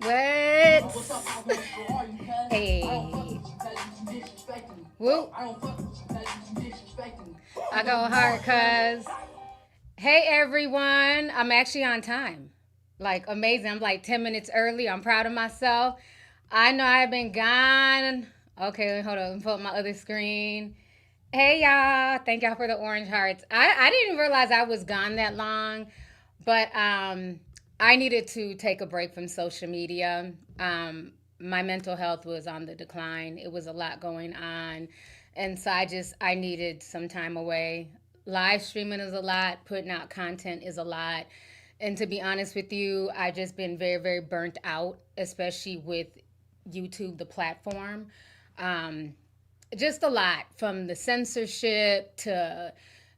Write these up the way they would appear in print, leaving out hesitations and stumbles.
What? Hey. Whoop. I go hard cuz. Hey everyone. I'm actually on time. Like amazing. I'm like 10 minutes early. I'm proud of myself. I know I've been gone. Okay, hold on. Pull up my other screen. Hey y'all. Thank y'all for the orange hearts. I didn't realize I was gone that long, but I needed to take a break from social media. My mental health was on the decline. It was a lot going on. And so I needed some time away. Live streaming is a lot, putting out content is a lot. And to be honest with you, I just been very, very burnt out, especially with YouTube, the platform. Um, just a lot from the censorship to,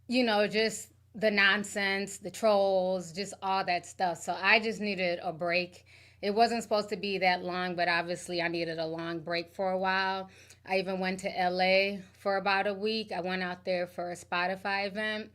just the nonsense, the trolls, just all that stuff. So I just needed a break. It wasn't supposed to be that long, but obviously I needed a long break for a while. I even went to LA for about a week. I went out there for a Spotify event.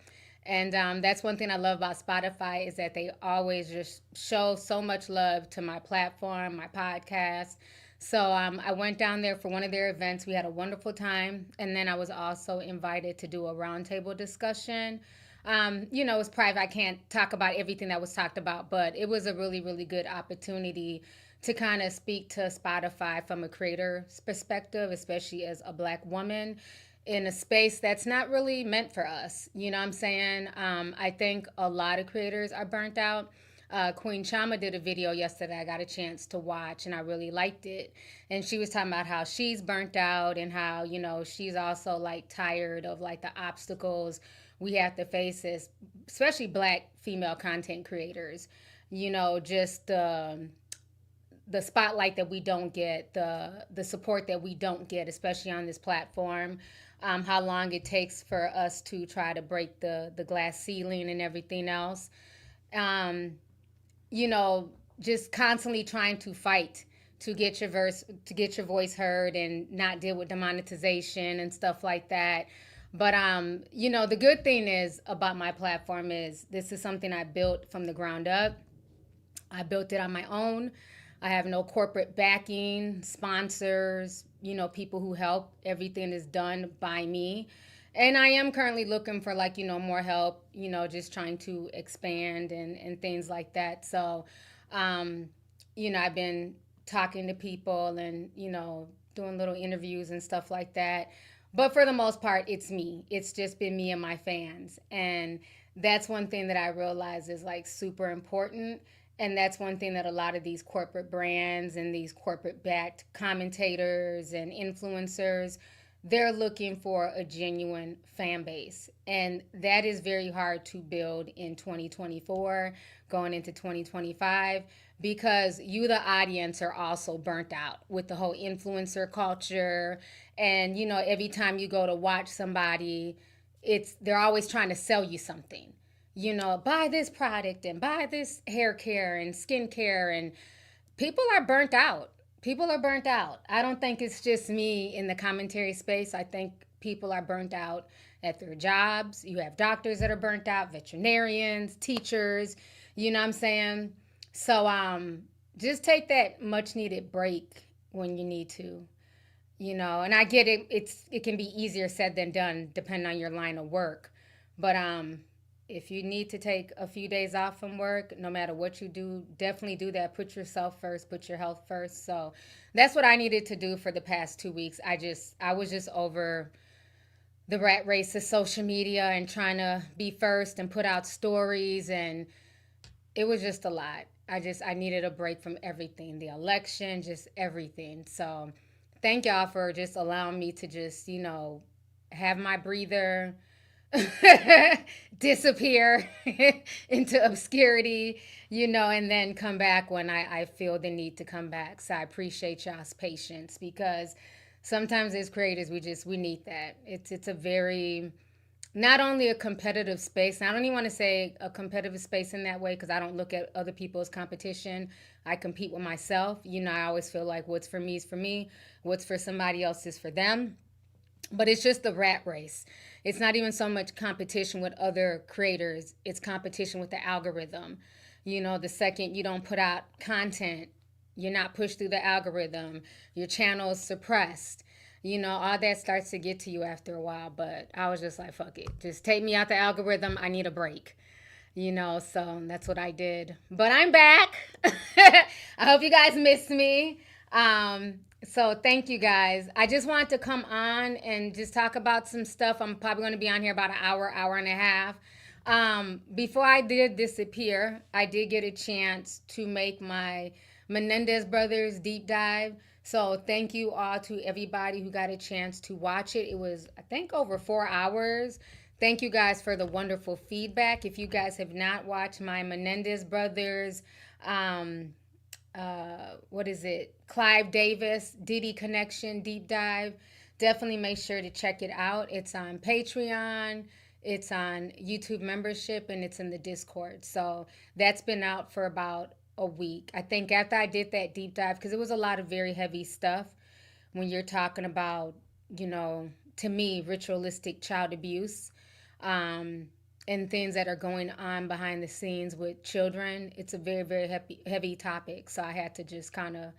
And that's one thing I love about Spotify is that they always just show so much love to my platform, my podcast. So I went down there for one of their events. We had a wonderful time. And then I was also invited to do a roundtable discussion. It's private. I can't talk about everything that was talked about, but it was a really, really good opportunity to kind of speak to Spotify from a creator's perspective, especially as a Black woman in a space that's not really meant for us. You know what I'm saying? I think a lot of creators are burnt out. Queen Chama did a video yesterday I got a chance to watch and I really liked it. And she was talking about how she's burnt out and how, she's also like tired of like the obstacles we have to face as especially Black female content creators. Just the spotlight that we don't get, the support that we don't get, especially on this platform, how long it takes for us to try to break the glass ceiling and everything else. Um, just constantly trying to fight to get your voice heard and not deal with demonetization and stuff like that. But the good thing is about my platform is this is something I built from the ground up. I built it on my own. I have no corporate backing, sponsors, people who help. Everything is done by me. And I am currently looking for like, more help, just trying to expand and things like that. So, I've been talking to people and, doing little interviews and stuff like that. But for the most part, it's me. It's just been me and my fans. And that's one thing that I realize is like super important. And that's one thing that a lot of these corporate brands and these corporate backed commentators and influencers, they're looking for a genuine fan base. And that is very hard to build in 2024, going into 2025, because you, the audience, are also burnt out with the whole influencer culture. And, every time you go to watch somebody, they're always trying to sell you something. Buy this product and buy this hair care and skin care. And people are burnt out. People are burnt out. I don't think it's just me in the commentary space. I think people are burnt out at their jobs. You have doctors that are burnt out, veterinarians, teachers, you know what I'm saying? So just take that much needed break when you need to. And I get it, it can be easier said than done depending on your line of work. But if you need to take a few days off from work, no matter what you do, definitely do that. Put yourself first, put your health first. So that's what I needed to do for the past 2 weeks. I was just over the rat race of social media and trying to be first and put out stories, and it was just a lot. I needed a break from everything, the election, just everything. So thank y'all for just allowing me to just, have my breather, disappear into obscurity, and then come back when I feel the need to come back. So I appreciate y'all's patience, because sometimes as creators, we need that. It's a very, not only a competitive space, and I don't even want to say a competitive space in that way, because I don't look at other people as competition. I compete with myself. I always feel like what's for me is for me, what's for somebody else is for them. But it's just the rat race. It's not even so much competition with other creators. It's competition with the algorithm. The second you don't put out content, you're not pushed through the algorithm, your channel is suppressed. All that starts to get to you after a while. But I was just like, fuck it. Just take me out the algorithm. I need a break. So that's what I did. But I'm back. I hope you guys missed me. So thank you guys. I just wanted to come on and just talk about some stuff. I'm probably going to be on here about an hour and a half. Before I did disappear, I did get a chance to make my Menendez Brothers deep dive. So thank you all to everybody who got a chance to watch it. It was, I think, over 4 hours. Thank you guys for the wonderful feedback. If you guys have not watched my Menendez Brothers, what is it? Clive Davis, Diddy Connection deep dive. Definitely make sure to check it out. It's on Patreon, it's on YouTube membership, and it's in the Discord. So that's been out for about a week. I think after I did that deep dive, because it was a lot of very heavy stuff when you're talking about, to me, ritualistic child abuse. And things that are going on behind the scenes with children. It's a very, very heavy topic. So I had to just kind of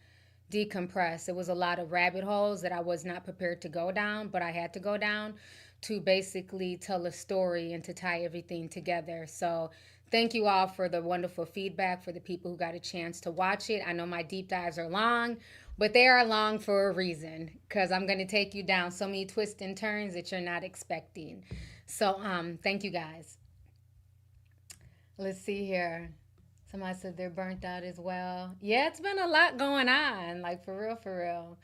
decompress. It was a lot of rabbit holes that I was not prepared to go down, but I had to go down to basically tell a story and to tie everything together. So thank you all for the wonderful feedback, for the people who got a chance to watch it. I know my deep dives are long, but they are long for a reason, because I'm going to take you down so many twists and turns that you're not expecting. So thank you guys. Let's see here. Somebody said they're burnt out as well. Yeah, it's been a lot going on, like for real, for real.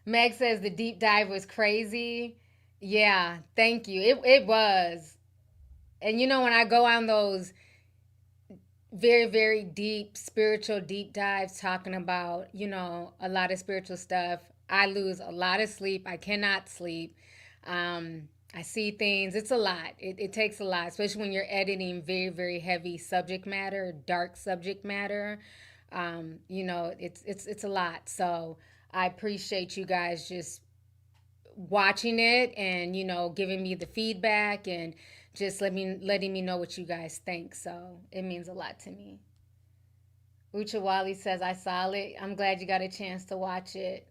Meg says the deep dive was crazy. Yeah, thank you. It was. And when I go on those very, very deep spiritual deep dives talking about, a lot of spiritual stuff, I lose a lot of sleep. I cannot sleep. I see things. It's a lot. It takes a lot, especially when you're editing very, very heavy subject matter, dark subject matter. It's a lot. So I appreciate you guys just watching it and giving me the feedback and just letting me know what you guys think. So it means a lot to me. Ucha Wally says I saw it. I'm glad you got a chance to watch it.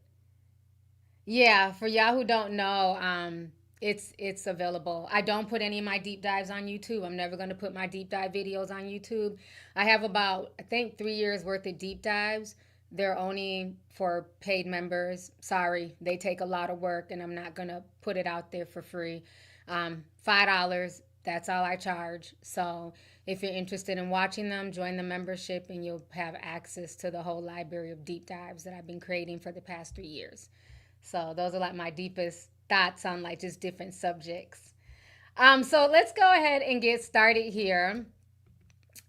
Yeah, for y'all who don't know, it's available. I don't put any of my deep dives on YouTube. I'm never going to put my deep dive videos on YouTube. I have about, I think, 3 years worth of deep dives. They're only for paid members. Sorry, they take a lot of work, and I'm not going to put it out there for free. $5, that's all I charge. So if you're interested in watching them, join the membership, and you'll have access to the whole library of deep dives that I've been creating for the past 3 years. So those are like my deepest thoughts on like just different subjects. So let's go ahead and get started here.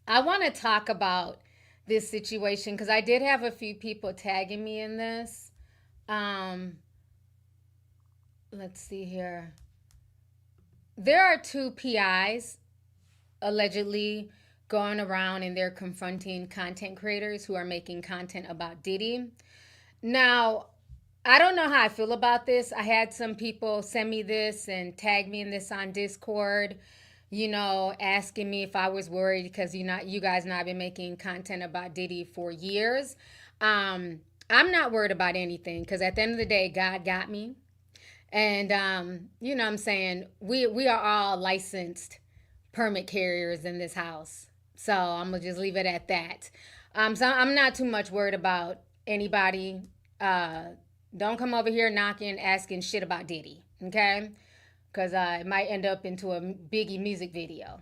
I want to talk about this situation because I did have a few people tagging me in this. Let's see here. There are 2 PIs allegedly going around and they're confronting content creators who are making content about Diddy. Now, I don't know how I feel about this. I had some people send me this and tag me in this on Discord, asking me if I was worried because you guys know I've been making content about Diddy for years. I'm not worried about anything because at the end of the day, God got me. And what I'm saying, we are all licensed permit carriers in this house. So I'm gonna just leave it at that. So I'm not too much worried about anybody. Don't come over here knocking, asking shit about Diddy, okay? Because it might end up into a Biggie music video.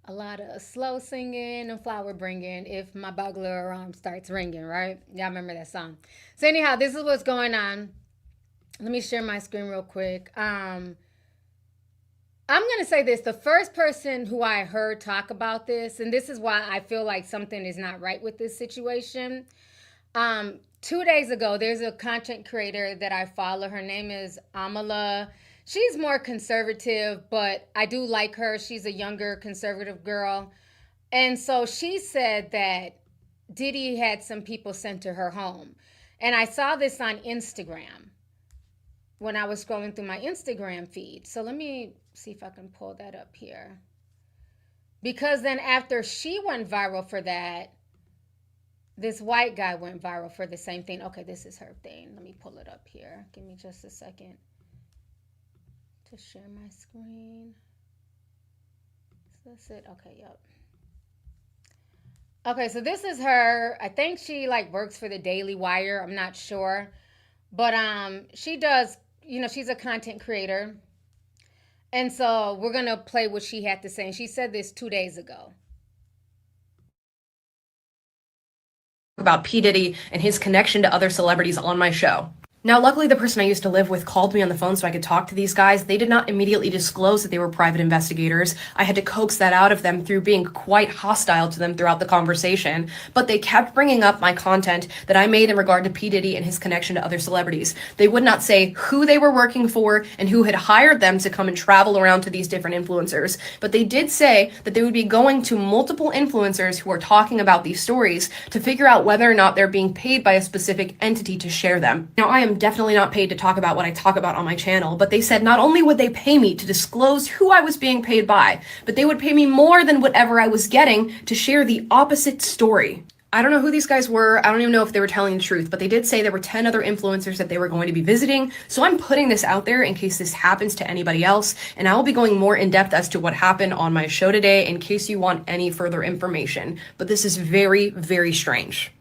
A lot of slow singing and flower bringing if my burglar alarm starts ringing, right? Y'all remember that song. So anyhow, this is what's going on. Let me share my screen real quick. I'm going to say this. The first person who I heard talk about this, and this is why I feel like something is not right with this situation. 2 days ago, there's a content creator that I follow. Her name is Amala. She's more conservative, but I do like her. She's a younger conservative girl. And so she said that Diddy had some people sent to her home. And I saw this on Instagram when I was scrolling through my Instagram feed. So let me see if I can pull that up here. Because then after she went viral for that, this white guy went viral for the same thing. Okay, this is her thing. Let me pull it up here. Give me just a second to share my screen. So that's it. Okay, yep. Okay, so this is her. I think she like works for the Daily Wire. I'm not sure. But she does, she's a content creator. And so we're going to play what she had to say. And she said this 2 days ago. About P. Diddy and his connection to other celebrities on my show. Now, luckily, the person I used to live with called me on the phone so I could talk to these guys. They did not immediately disclose that they were private investigators. I had to coax that out of them through being quite hostile to them throughout the conversation. But they kept bringing up my content that I made in regard to P. Diddy and his connection to other celebrities. They would not say who they were working for and who had hired them to come and travel around to these different influencers. But they did say that they would be going to multiple influencers who are talking about these stories to figure out whether or not they're being paid by a specific entity to share them. Now, I am definitely not paid to talk about what I talk about on my channel, but they said not only would they pay me to disclose who I was being paid by, but they would pay me more than whatever I was getting to share the opposite story. I don't know who these guys were. I don't even know if they were telling the truth, but they did say there were 10 other influencers that they were going to be visiting. So I'm putting this out there in case this happens to anybody else. And I will be going more in depth as to what happened on my show today in case you want any further information. But this is very, very strange.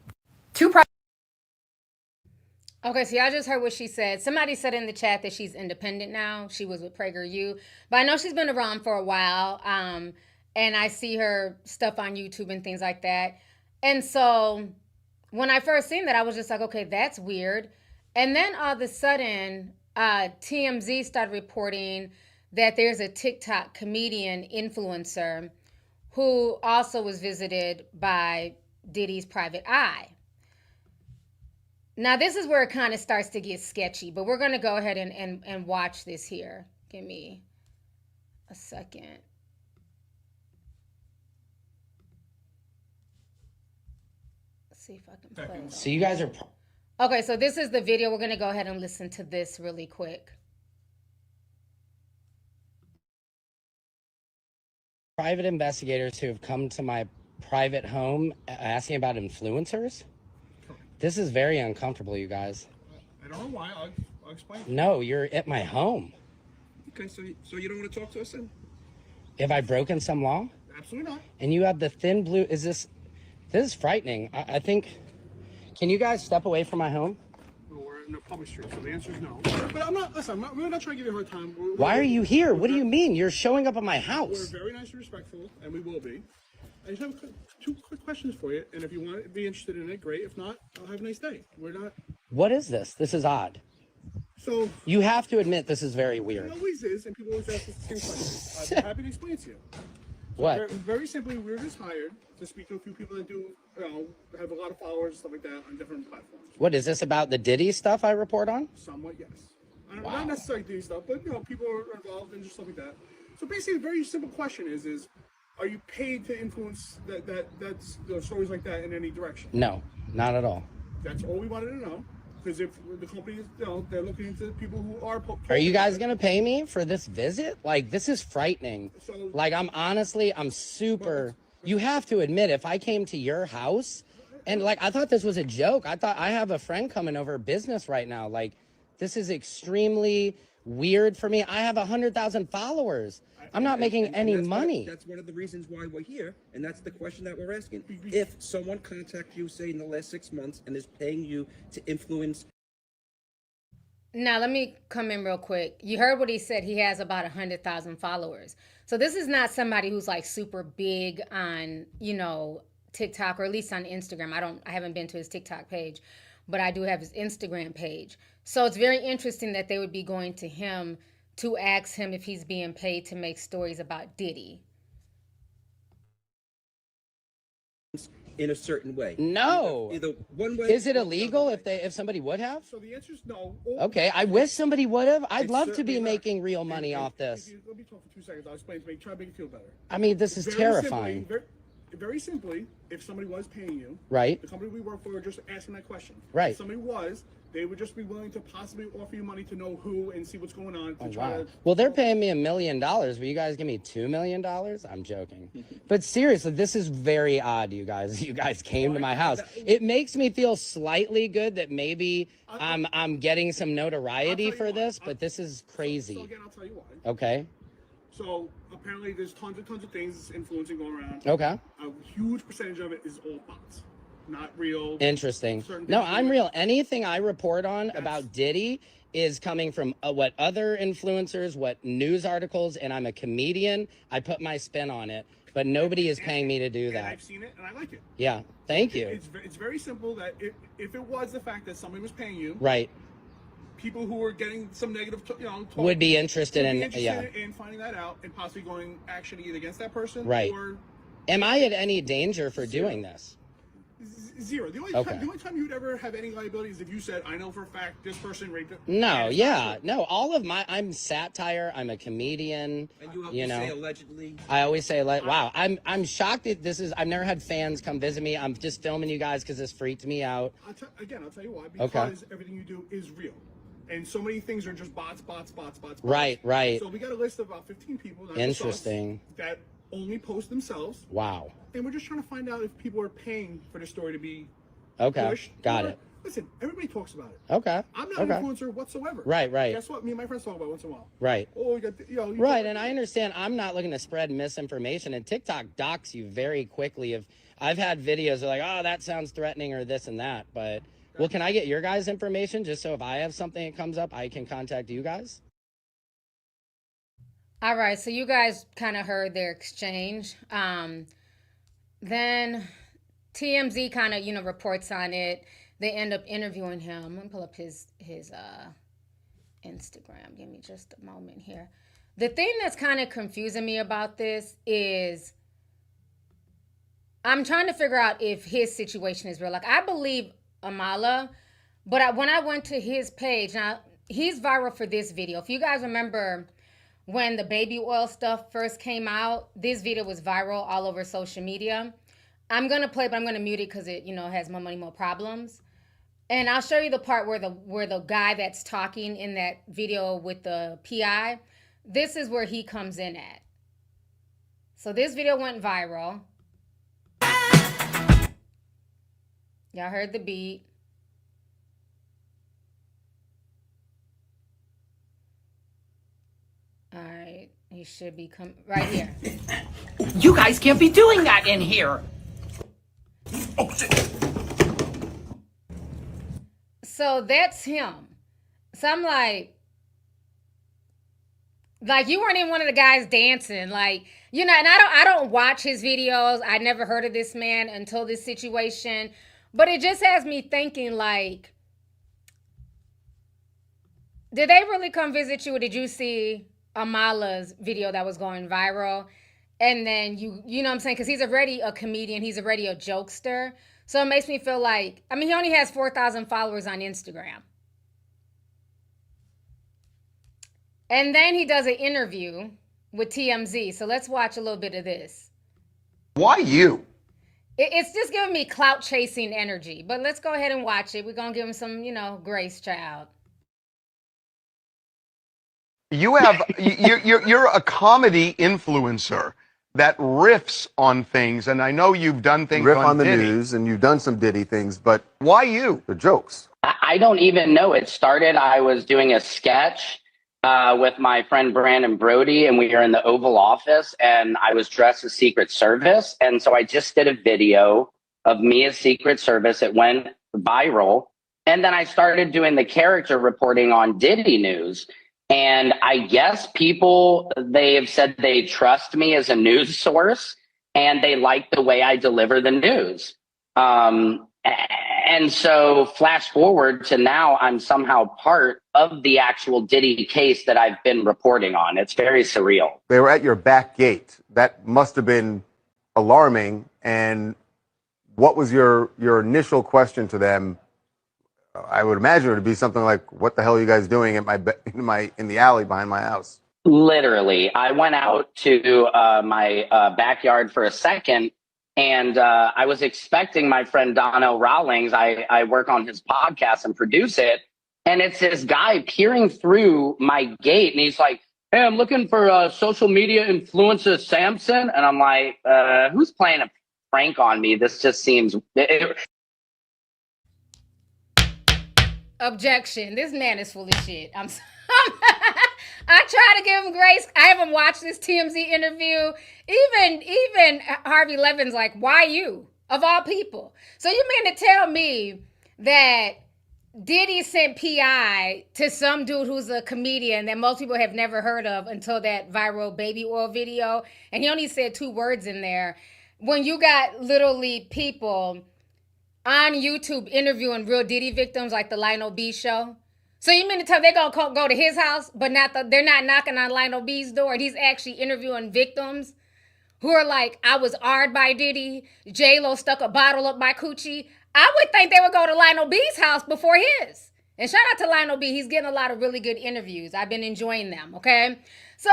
Okay, so y'all just heard what she said. Somebody said in the chat that she's independent now. She was with PragerU. But I know she's been around for a while. And I see her stuff on YouTube and things like that. And so when I first seen that, I was just like, okay, that's weird. And then all of a sudden, TMZ started reporting that there's a TikTok comedian influencer who also was visited by Diddy's private eye. Now, this is where it kind of starts to get sketchy, but we're going to go ahead and watch this here. Give me a second. Let's see if I can play it. So you guys are... Okay, so this is the video. We're going to go ahead and listen to this really quick. Private investigators who have come to my private home asking about influencers? This is very uncomfortable, you guys. I don't know why. I'll explain. No, you're at my home. Okay, so you don't want to talk to us then? Have I broken some law? Absolutely not. And you have the thin blue... This is frightening. I think... Can you guys step away from my home? Well, we're in a public street, so the answer is no. But I'm not... Listen, we're not trying to give you a hard time. Why are you here? What do you mean? You're showing up at my We're house. very nice and respectful, and we will be. I just have two quick questions for you, and if you want to be interested in it, great. If not, I'll have a nice day. We're not... What is this? This is odd. So... You have to admit this is very weird. It always is, and people always ask us the same questions. I'm happy to explain to you. What? Very simply, we were just hired to speak to a few people that do, have a lot of followers, stuff like that, on different platforms. What, is this about the Diddy stuff I report on? Somewhat, yes. Wow. Not necessarily Diddy stuff, but, people are involved in just stuff like that. So basically, a very simple question is are you paid to influence that's stories like that in any direction? No, not at all. That's all we wanted to know. Because if the company is, they're looking into people who are... Are you guys going to pay me for this visit? Like, this is frightening. So, like, I'm super... You have to admit, if I came to your house, and, like, I thought this was a joke. I thought I have a friend coming over business right now. Like, this is extremely weird for me. I have 100,000 followers. I'm not making any money. That's one of the reasons why we're here, and that's the question that we're asking. If someone contacts you, say, in the last 6 months and is paying you to influence... Now, let me come in real quick. You heard what he said. He has about 100,000 followers. So this is not somebody who's like super big on, TikTok, or at least on Instagram. I haven't been to his TikTok page, but I do have his Instagram page. So it's very interesting that they would be going to him to ask him if he's being paid to make stories about Diddy. in a certain way. No. Either one way. Is it illegal if somebody would have? So the answer is no. Okay, I wish somebody would have. I'd It's love to be certainly not. making real money off this. Let me talk for 2 seconds. I'll explain to you. Try to make you feel better. I mean, this is terrifying. Very simply, if somebody was paying you, Right. the company we work for, just asking that question. Right. If somebody was, They would just be willing to possibly offer you money to know who and see what's going on. To try Wow. to, Well, they're paying me $1 million. Will you guys give me $2 million? I'm joking. But seriously, this is very odd, you guys. You guys came to my house. It makes me feel slightly good that maybe I'm getting some notoriety for this, but this is crazy. So again, I'll tell you why. Okay. So apparently there's tons of things influencing going around. Okay. A huge percentage of it is all bots. Not real. Interesting. No, I'm real. Anything I report on about Diddy is coming from what other influencers, what news articles, and I'm a comedian. I put my spin on it, but nobody is paying me to do that. And I've seen it, and I like it. Yeah, thank you. It's very simple that if it was the fact that somebody was paying you, right, people who were getting some negative, talk, would be interested in finding that out and possibly going action either against that person, right. Or am I at any danger for doing this? Zero. The only time you would ever have any liability is if you said, "I know for a fact this person raped it." No, no. All of I'm satire. I'm a comedian. And you say allegedly. I always say, wow. I'm shocked that this is. I've never had fans come visit me. I'm just filming you guys because this freaked me out. I'll tell you why. Because everything you do is real, and so many things are just bots. Right. So we got a list of about 15 people. Interesting. That only post themselves. Wow. And we're just trying to find out if people are paying for the story to be pushed. Got it. Listen, everybody talks about it. Okay. I'm not an influencer whatsoever. Right. Guess what? Me and my friends talk about once in a while. Right. Oh, you got right, and I understand. I'm not looking to spread misinformation, and TikTok docks you very quickly. If I've had videos of like, oh, that sounds threatening or this and that, but well, can I get your guys' information just so if I have something that comes up, I can contact you guys? All right, so you guys kind of heard their exchange. Then TMZ kind of, reports on it. They end up interviewing him. I'm gonna pull up his Instagram. Give me just a moment here. The thing that's kind of confusing me about this is I'm trying to figure out if his situation is real. Like, I believe Amala, but when I went to his page, now he's viral for this video. If you guys remember when the baby oil stuff first came out, this video was viral all over social media. I'm going to play, but I'm going to mute it because it, has more money, more problems. And I'll show you the part where the guy that's talking in that video with the PI, this is where he comes in at. So this video went viral. Y'all heard the beat. All right, he should be right here. You guys can't be doing that in here. Oh, shit. So that's him. So I'm like you weren't even one of the guys dancing, and I don't watch his videos. I never heard of this man until this situation, but it just has me thinking, did they really come visit you, or did you see Amala's video that was going viral? And then you know what I'm saying? Because he's already a comedian. He's already a jokester. So it makes me feel he only has 4,000 followers on Instagram. And then he does an interview with TMZ. So let's watch a little bit of this. Why you? It's just giving me clout chasing energy. But let's go ahead and watch it. We're going to give him some, grace, child. You're a comedy influencer that riffs on things, and I know you've done things on the Diddy. news, and you've done some Diddy things, but why you? The jokes. I don't even know. It started, I was doing a sketch with my friend Brandon Brody, and we were in the Oval Office, and I was dressed as Secret Service, and so I just did a video of me as Secret Service. It went viral, and then I started doing the character reporting on Diddy News. And I guess they have said they trust me as a news source, and they like the way I deliver the news. And so flash forward to now, I'm somehow part of the actual Diddy case that I've been reporting on. It's very surreal. They were at your back gate. That must have been alarming. And what was your initial question to them? I would imagine it would be something like, "What the hell are you guys doing in the alley behind my house?" Literally, I went out to my backyard for a second, And I was expecting my friend Donnell Rawlings. I work on his podcast and produce it. And it's this guy peering through my gate. And he's like, hey, I'm looking for social media influencer Samson. And I'm like, who's playing a prank on me? This just seems... Objection. This man is full of shit. I try to give him grace. I haven't watched this TMZ interview. Even Harvey Levin's like, why you? Of all people. So you mean to tell me that Diddy sent PI to some dude who's a comedian that most people have never heard of until that viral baby oil video, and he only said 2 words in there, when you got literally people on YouTube interviewing real Diddy victims like the Lionel B show? So you mean to tell they're going to go to his house, but they're not knocking on Lionel B's door, and he's actually interviewing victims who are like, I was R''d by Diddy, J-Lo stuck a bottle up my coochie? I would think they would go to Lionel B's house before his. And shout out to Lionel B. He's getting a lot of really good interviews. I've been enjoying them, okay? So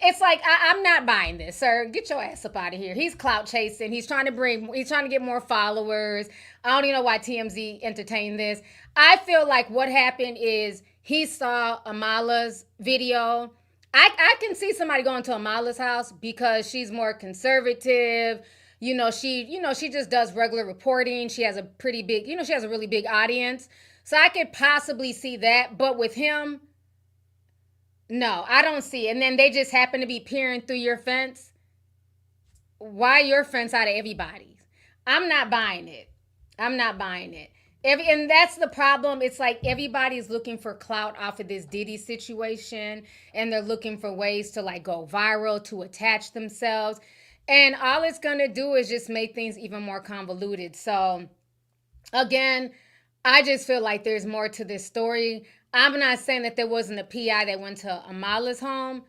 it's like, I'm not buying this, sir. Get your ass up out of here. He's clout chasing. He's trying to get more followers. I don't even know why TMZ entertained this. I feel like what happened is he saw Amala's video. I can see somebody going to Amala's house because she's more conservative. She just does regular reporting. She has a pretty big, she has a really big audience. So I could possibly see that. But with him, no, I don't see it. And then they just happen to be peering through your fence. Why your fence out of everybody's? I'm not buying it. And that's the problem. It's like everybody's looking for clout off of this Diddy situation, and they're looking for ways to like go viral, to attach themselves. And all it's going to do is just make things even more convoluted. So again, I just feel like there's more to this story. I'm not saying that there wasn't a PI that went to Amala's home.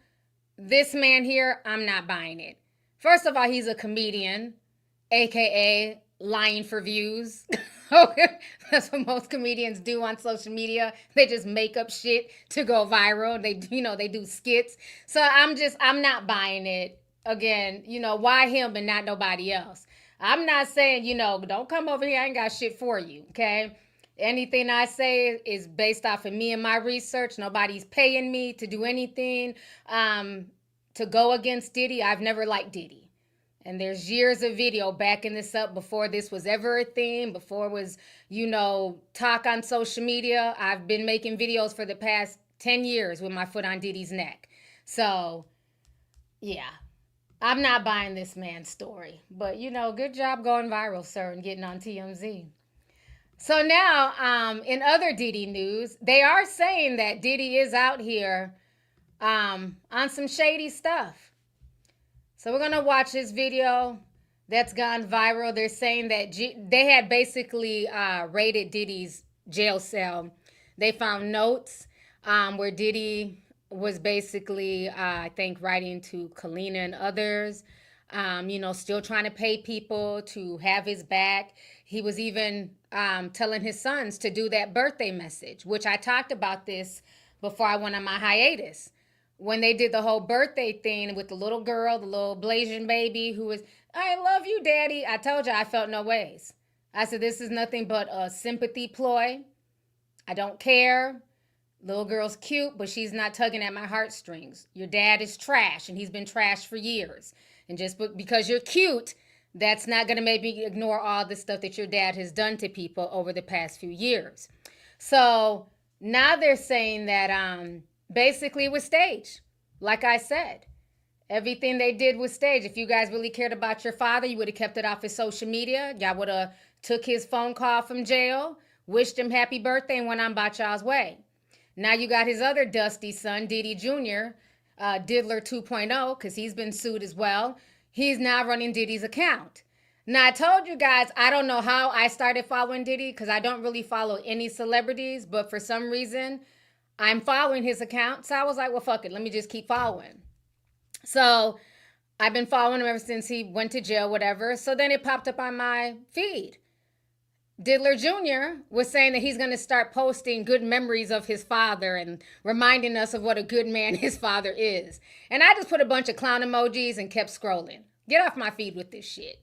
This man here, I'm not buying it. First of all, he's a comedian, AKA lying for views. That's what most comedians do on social media. They just make up shit to go viral. They do skits. So I'm not buying it. Again, why him and not nobody else? I'm not saying, don't come over here. I ain't got shit for you, okay? Anything I say is based off of me and my research. Nobody's paying me to do anything to go against Diddy. I've never liked Diddy. And there's years of video backing this up before this was ever a thing, before it was, talk on social media. I've been making videos for the past 10 years with my foot on Diddy's neck. So, yeah. I'm not buying this man's story. But, good job going viral, sir, and getting on TMZ. So now, in other Diddy news, they are saying that Diddy is out here on some shady stuff. So we're going to watch this video that's gone viral. They're saying that they had basically raided Diddy's jail cell. They found notes where Diddy was basically, I think, writing to Kalina and others, still trying to pay people to have his back. He was even telling his sons to do that birthday message, which I talked about this before I went on my hiatus. When they did the whole birthday thing with the little girl, the little Blasian baby who was, I love you, Daddy. I told you I felt no ways. I said, this is nothing but a sympathy ploy. I don't care. Little girl's cute, but she's not tugging at my heartstrings. Your dad is trash, and he's been trash for years. And just because you're cute, that's not going to make me ignore all the stuff that your dad has done to people over the past few years. So now they're saying that basically it was staged. Like I said, everything they did was staged. If you guys really cared about your father, you would have kept it off his social media. Y'all would have took his phone call from jail, wished him happy birthday, and went on about y'all's way. Now you got his other dusty son, Diddy Jr., Diddler 2.0, because he's been sued as well. He's now running Diddy's account. Now, I told you guys, I don't know how I started following Diddy, because I don't really follow any celebrities, but for some reason, I'm following his account. So I was like, well, fuck it. Let me just keep following. So I've been following him ever since he went to jail, whatever. So then it popped up on my feed. Diddler Jr. was saying that he's going to start posting good memories of his father and reminding us of what a good man his father is. And I just put a bunch of clown emojis and kept scrolling. Get off my feed with this shit.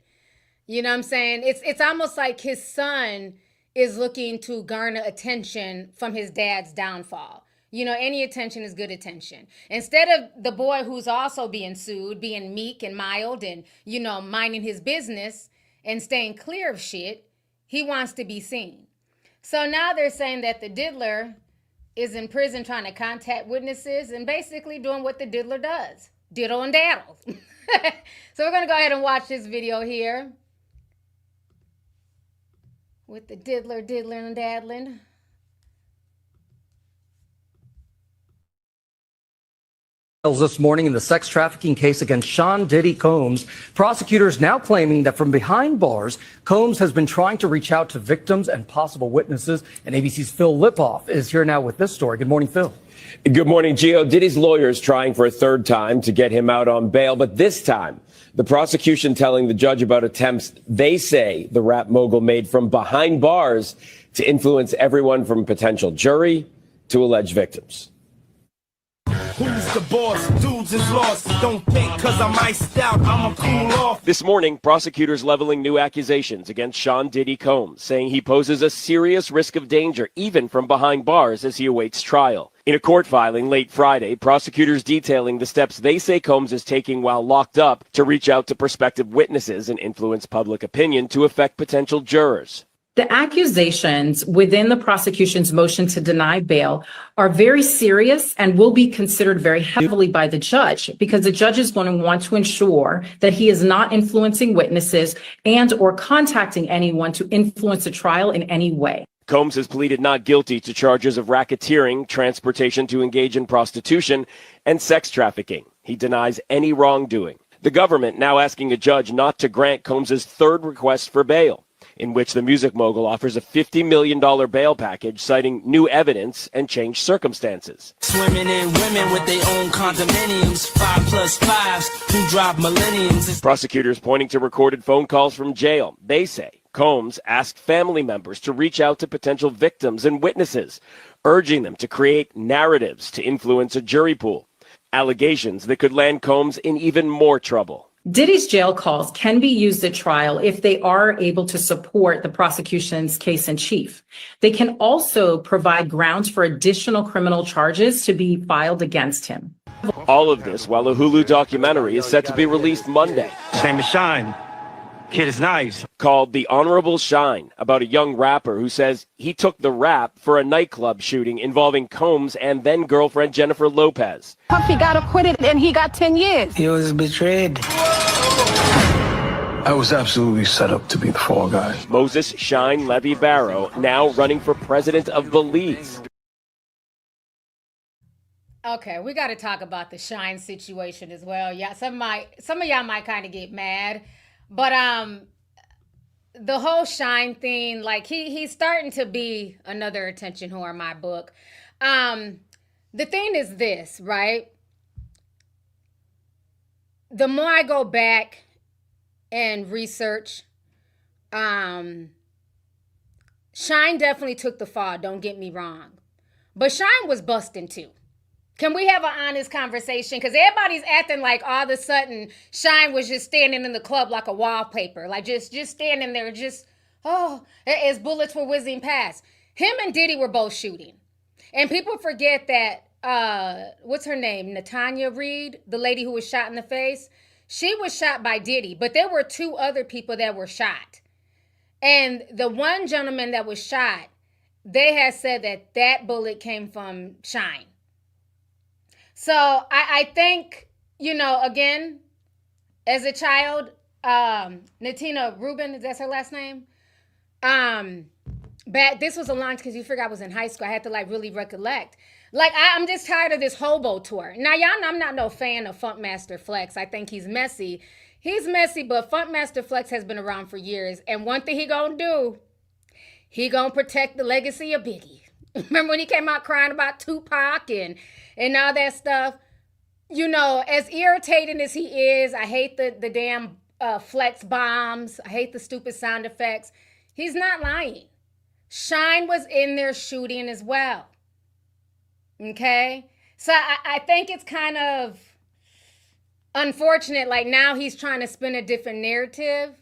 You know what I'm saying? It's almost like his son is looking to garner attention from his dad's downfall. You know, any attention is good attention. Instead of the boy who's also being sued, being meek and mild and, you know, minding his business and staying clear of shit, he wants to be seen. So now they're saying that the diddler is in prison trying to contact witnesses and basically doing what the diddler does. Diddle and daddle. So we're going to go ahead and watch this video here with the diddler, diddling and daddling. This morning in the sex trafficking case against Sean Diddy Combs, prosecutors now claiming that from behind bars, Combs has been trying to reach out to victims and possible witnesses. And ABC's Phil Lipoff is here now with this story. Good morning, Phil. Good morning, Gio. Diddy's lawyers trying for a third time to get him out on bail, but this time the prosecution telling the judge about attempts they say the rap mogul made from behind bars to influence everyone from potential jury to alleged victims. Who's the boss? Dudes is lost. Don't think cause I'm iced out, I'ma cool off. This morning, prosecutors leveling new accusations against Sean Diddy Combs, saying he poses a serious risk of danger, even from behind bars as he awaits trial. In a court filing late Friday, prosecutors detailing the steps they say Combs is taking while locked up to reach out to prospective witnesses and influence public opinion to affect potential jurors. The accusations within the prosecution's motion to deny bail are very serious and will be considered very heavily by the judge, because the judge is going to want to ensure that he is not influencing witnesses and or contacting anyone to influence the trial in any way. Combs has pleaded not guilty to charges of racketeering, transportation to engage in prostitution, and sex trafficking. He denies any wrongdoing. The government now asking a judge not to grant Combs's third request for bail, in which the music mogul offers a $50 million bail package citing new evidence and changed circumstances. Swimming in women with their own condominiums, 5+5s who drive millenniums. Prosecutors pointing to recorded phone calls from jail. They say Combs asked family members to reach out to potential victims and witnesses, urging them to create narratives to influence a jury pool. Allegations that could land Combs in even more trouble. Diddy's jail calls can be used at trial if they are able to support the prosecution's case in chief. They can also provide grounds for additional criminal charges to be filed against him. All of this while a Hulu documentary is set to be released Monday. His name is Shine. Kid is nice. Called The Honorable Shine, about a young rapper who says he took the rap for a nightclub shooting involving Combs and then girlfriend Jennifer Lopez. Puffy got acquitted and he got 10 years. He was betrayed. I was absolutely set up to be the fall guy. Moses Shine Levy Barrow now running for president of Belize. Okay, we got to talk about the Shine situation as well. Yeah, some of y'all might kind of get mad. But the whole Shine thing, like he's starting to be another attention whore in my book. The thing is this, right? The more I go back and research, Shine definitely took the fall, don't get me wrong. But Shine was busting too. Can we have an honest conversation? Because everybody's acting like all of a sudden Shine was just standing in the club like a wallpaper. Like just standing there, as bullets were whizzing past. Him and Diddy were both shooting. And people forget that, what's her name? Natanya Reed, the lady who was shot in the face. She was shot by Diddy, but there were two other people that were shot. And the one gentleman that was shot, they had said that bullet came from Shine. So I think, again, as a child, Natina Rubin, that's her last name. This was a long, because you figure I was in high school. I had to really recollect. I'm just tired of this hobo tour. Now, y'all know I'm not no fan of Funkmaster Flex. I think he's messy. He's messy, but Funkmaster Flex has been around for years. And one thing he gonna do, he gonna protect the legacy of Biggie. Remember when he came out crying about Tupac and all that stuff? As irritating as he is, I hate the damn flex bombs. I hate the stupid sound effects. He's not lying. Shine was in there shooting as well. Okay? So I think it's kind of unfortunate. Now he's trying to spin a different narrative.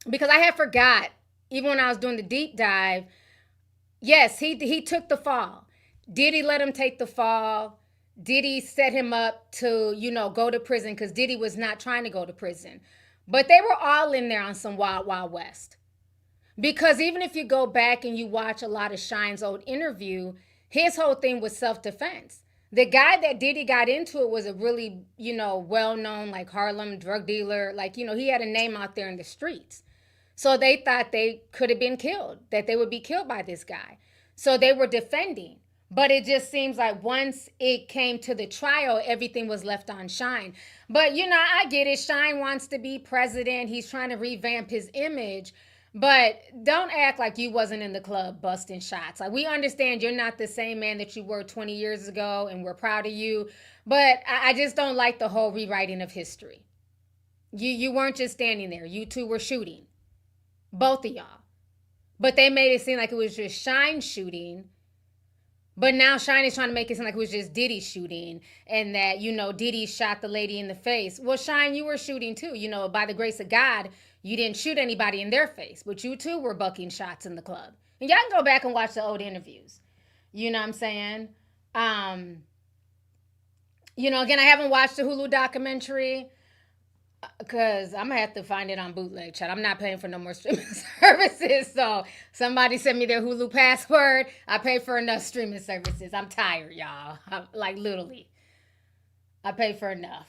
because I had forgot, even when I was doing the deep dive, yes, he took the fall. Diddy let him take the fall. Diddy set him up to, go to prison because Diddy was not trying to go to prison. But they were all in there on some Wild Wild West. Because even if you go back and you watch a lot of Shine's old interview, his whole thing was self-defense. The guy that Diddy got into it was a really, well-known, like, Harlem drug dealer. Like, he had a name out there in the streets. So they thought they could have been killed, that they would be killed by this guy. So they were defending. But it just seems like once it came to the trial, everything was left on Shine. But, I get it. Shine wants to be president. He's trying to revamp his image. But don't act like you wasn't in the club busting shots. Like, we understand you're not the same man that you were 20 years ago, and we're proud of you. But I just don't like the whole rewriting of history. You weren't just standing there. You two were shooting. Both of y'all. But they made it seem like it was just Shine shooting. But now Shine is trying to make it seem like it was just Diddy shooting. And that, Diddy shot the lady in the face. Well, Shine, you were shooting too. By the grace of God, you didn't shoot anybody in their face. But you too were bucking shots in the club. And y'all can go back and watch the old interviews. You know what I'm saying? Again, I haven't watched the Hulu documentary. Because I'm going to have to find it on bootleg, chat. I'm not paying for no more streaming services. So somebody send me their Hulu password. I pay for enough streaming services. I'm tired, y'all. Like, literally. I pay for enough.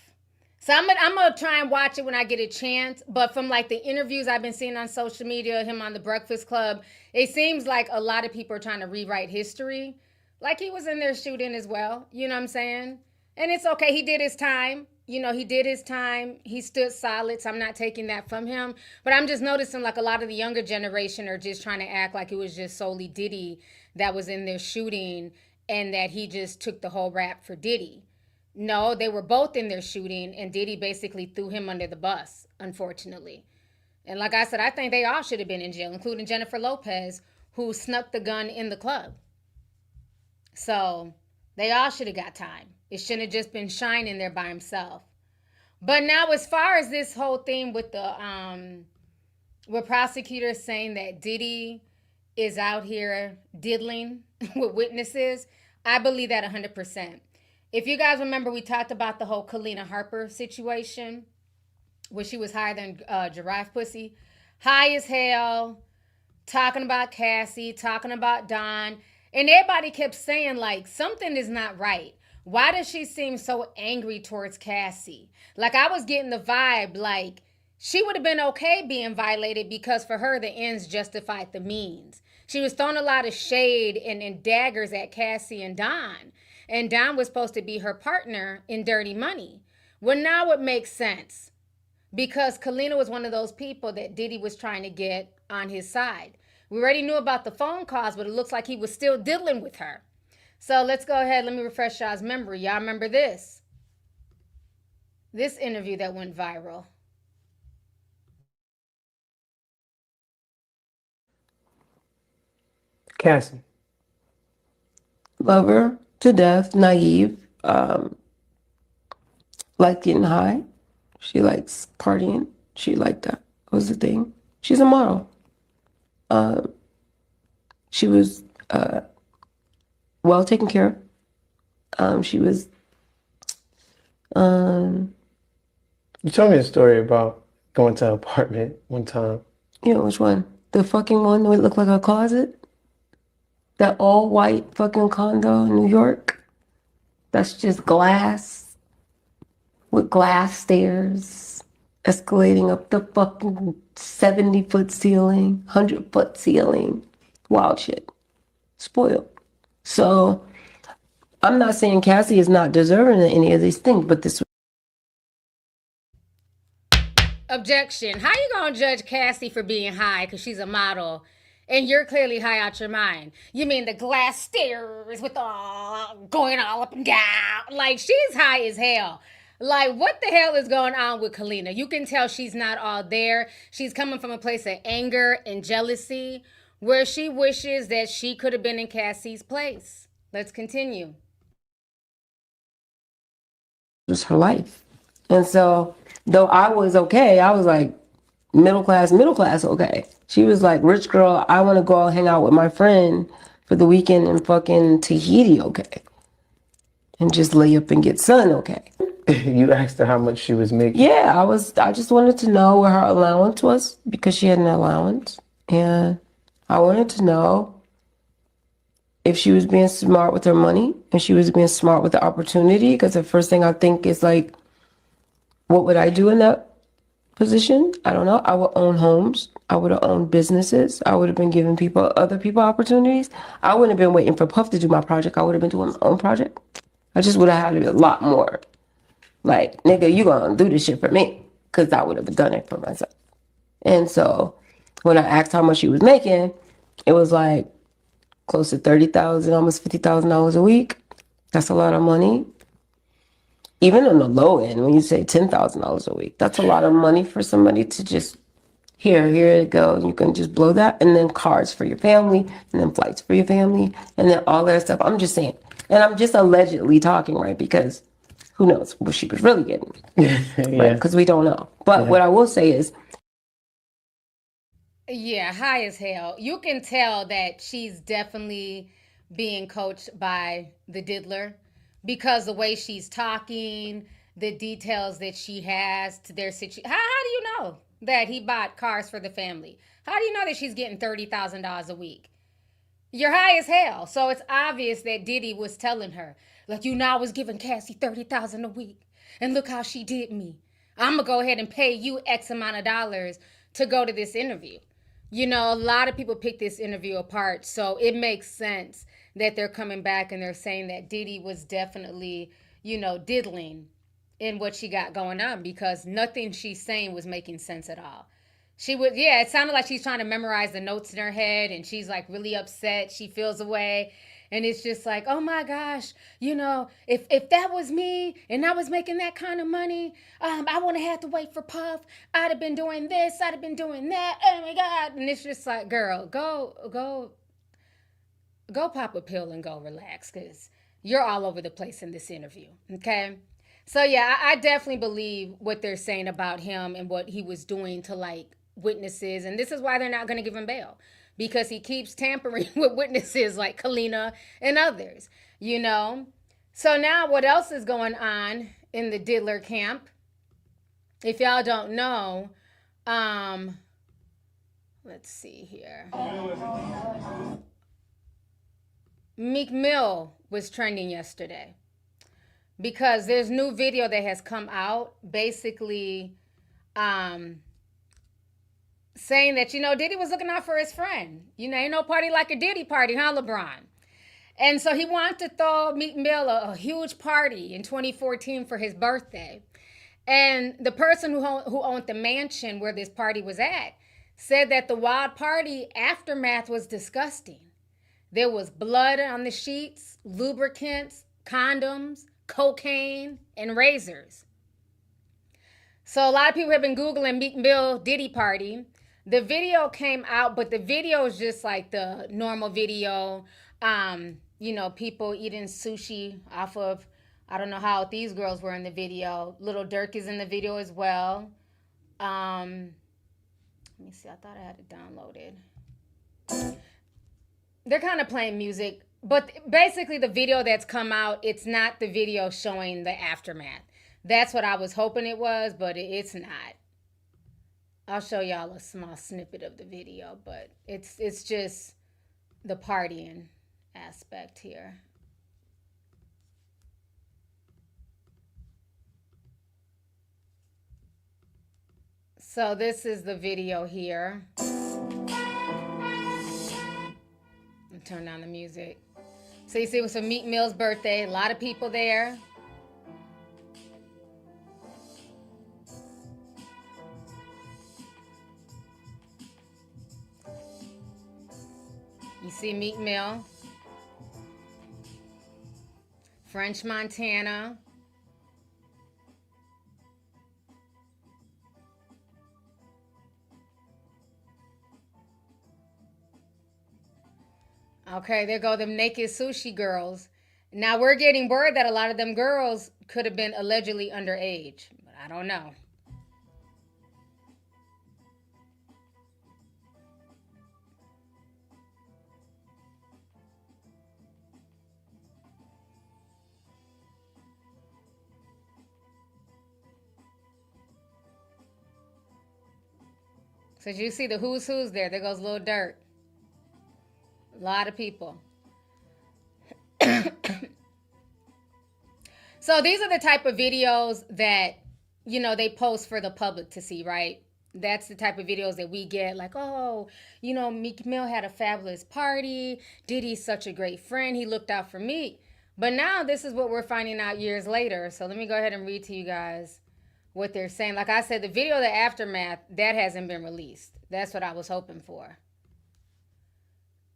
So I'm going to try and watch it when I get a chance. But from, like, the interviews I've been seeing on social media, him on The Breakfast Club, it seems like a lot of people are trying to rewrite history. Like, he was in there shooting as well. You know what I'm saying? And it's okay. He did his time. He did his time. He stood solid, so I'm not taking that from him. But I'm just noticing, like, a lot of the younger generation are just trying to act like it was just solely Diddy that was in there shooting and that he just took the whole rap for Diddy. No, they were both in there shooting, and Diddy basically threw him under the bus, unfortunately. And like I said, I think they all should have been in jail, including Jennifer Lopez, who snuck the gun in the club. So they all should have got time. It shouldn't have just been Shine in there by himself. But now, as far as this whole thing with the with prosecutors saying that Diddy is out here diddling with witnesses, I believe that 100%. If you guys remember, we talked about the whole Kalina Harper situation, where she was higher than giraffe pussy, high as hell, talking about Cassie, talking about Don, and everybody kept saying, like, something is not right. Why does she seem so angry towards Cassie? Like, I was getting the vibe, like, she would have been okay being violated because for her, the ends justified the means. She was throwing a lot of shade and daggers at Cassie and Don. And Don was supposed to be her partner in Dirty Money. Well, now it makes sense. Because Kalina was one of those people that Diddy was trying to get on his side. We already knew about the phone calls, but it looks like he was still dealing with her. So let's go ahead. Let me refresh y'all's memory. Y'all remember this? This interview that went viral. Cassie. Love her to death, naive, like getting high. She likes partying. She liked that was the thing. She's a model. She was well taken care of. She was. You told me a story about going to an apartment one time. Yeah, which one? The fucking one that looked like a closet? That all white fucking condo in New York? That's just glass with glass stairs escalating up the fucking 70-foot ceiling, 100-foot ceiling. Wild shit. Spoiled. So I'm not saying Cassie is not deserving of any of these things, but this. Objection. How you gonna judge Cassie for being high because she's a model and you're clearly high out your mind? You mean the glass stairs with all going all up and down? Like, she's high as hell. Like, what the hell is going on with Kalina? You can tell she's not all there. She's coming from a place of anger and jealousy where she wishes that she could have been in Cassie's place. Let's continue. Just her life. And so, though I was okay, I was like, Middle class, okay. She was like, rich girl, I want to go hang out with my friend for the weekend in fucking Tahiti, okay. And just lay up and get sun, okay. You asked her how much she was making. Yeah, I just wanted to know where her allowance was because she had an allowance. And I wanted to know if she was being smart with her money and she was being smart with the opportunity. Because the first thing I think is like, what would I do in that position? I don't know. I would own homes. I would have owned businesses. I would have been giving other people opportunities. I wouldn't have been waiting for Puff to do my project. I would have been doing my own project. I just would have had to be a lot more. Like, nigga, you gonna do this shit for me. Because I would have done it for myself. And so when I asked how much she was making, it was like close to $30,000, almost $50,000 a week. That's a lot of money. Even on the low end, when you say $10,000 a week, that's a lot of money for somebody to just, here you go. You can just blow that. And then cars for your family, and then flights for your family, and then all that stuff. I'm just saying. And I'm just allegedly talking, right? Because who knows what she was really getting. Right? Because we don't know. But what I will say is, yeah, high as hell. You can tell that she's definitely being coached by the diddler because the way she's talking, the details that she has to their situation. How do you know that he bought cars for the family? How do you know that she's getting $30,000 a week? You're high as hell. So it's obvious that Diddy was telling her, like, you know, I was giving Cassie $30,000 a week. And look how she did me. I'm going to go ahead and pay you X amount of dollars to go to this interview. You know, a lot of people pick this interview apart. So it makes sense that they're coming back and they're saying that Diddy was definitely, you know, diddling in what she got going on because nothing she's saying was making sense at all. She would, yeah, it sounded like she's trying to memorize the notes in her head and she's like really upset. She feels away. And it's just like, oh my gosh, you know, if that was me and I was making that kind of money, I wouldn't have had to wait for Puff. I'd have been doing this. I'd have been doing that. Oh my God. And it's just like, girl, go pop a pill and go relax because you're all over the place in this interview. Okay. So yeah, I definitely believe what they're saying about him and what he was doing to like witnesses. And this is why they're not going to give him bail. Because he keeps tampering with witnesses like Kalina and others, you know? So now what else is going on in the diddler camp? If y'all don't know, let's see here. Meek Mill was trending yesterday because there's new video that has come out basically saying that, you know, Diddy was looking out for his friend. You know, ain't no party like a Diddy party, huh, LeBron? And so he wanted to throw Meek Mill a huge party in 2014 for his birthday. And the person who owned the mansion where this party was at said that the wild party aftermath was disgusting. There was blood on the sheets, lubricants, condoms, cocaine, and razors. So a lot of people have been Googling Meek Mill Diddy party. The video came out, but the video is just like the normal video. You know, people eating sushi off of, I don't know how these girls were in the video. Little Dirk is in the video as well. Let me see, I thought I had it downloaded. They're kind of playing music, but basically the video that's come out, it's not the video showing the aftermath. That's what I was hoping it was, but it's not. I'll show y'all a small snippet of the video, but it's just the partying aspect here. So this is the video here. Turn down the music. So you see it was for Meek Mill's birthday. A lot of people there. You see Meek Mill. French Montana. Okay, there go them naked sushi girls. Now we're getting word that a lot of them girls could have been allegedly underage, but I don't know. So you see the who's there. There goes Lil Dirt. A lot of people. So these are the type of videos that, you know, they post for the public to see, right? That's the type of videos that we get, like, oh, you know, Meek Mill had a fabulous party. Diddy's such a great friend. He looked out for me. But now this is what we're finding out years later. So let me go ahead and read to you guys what they're saying. Like I said, the video, the aftermath, that hasn't been released. That's what I was hoping for.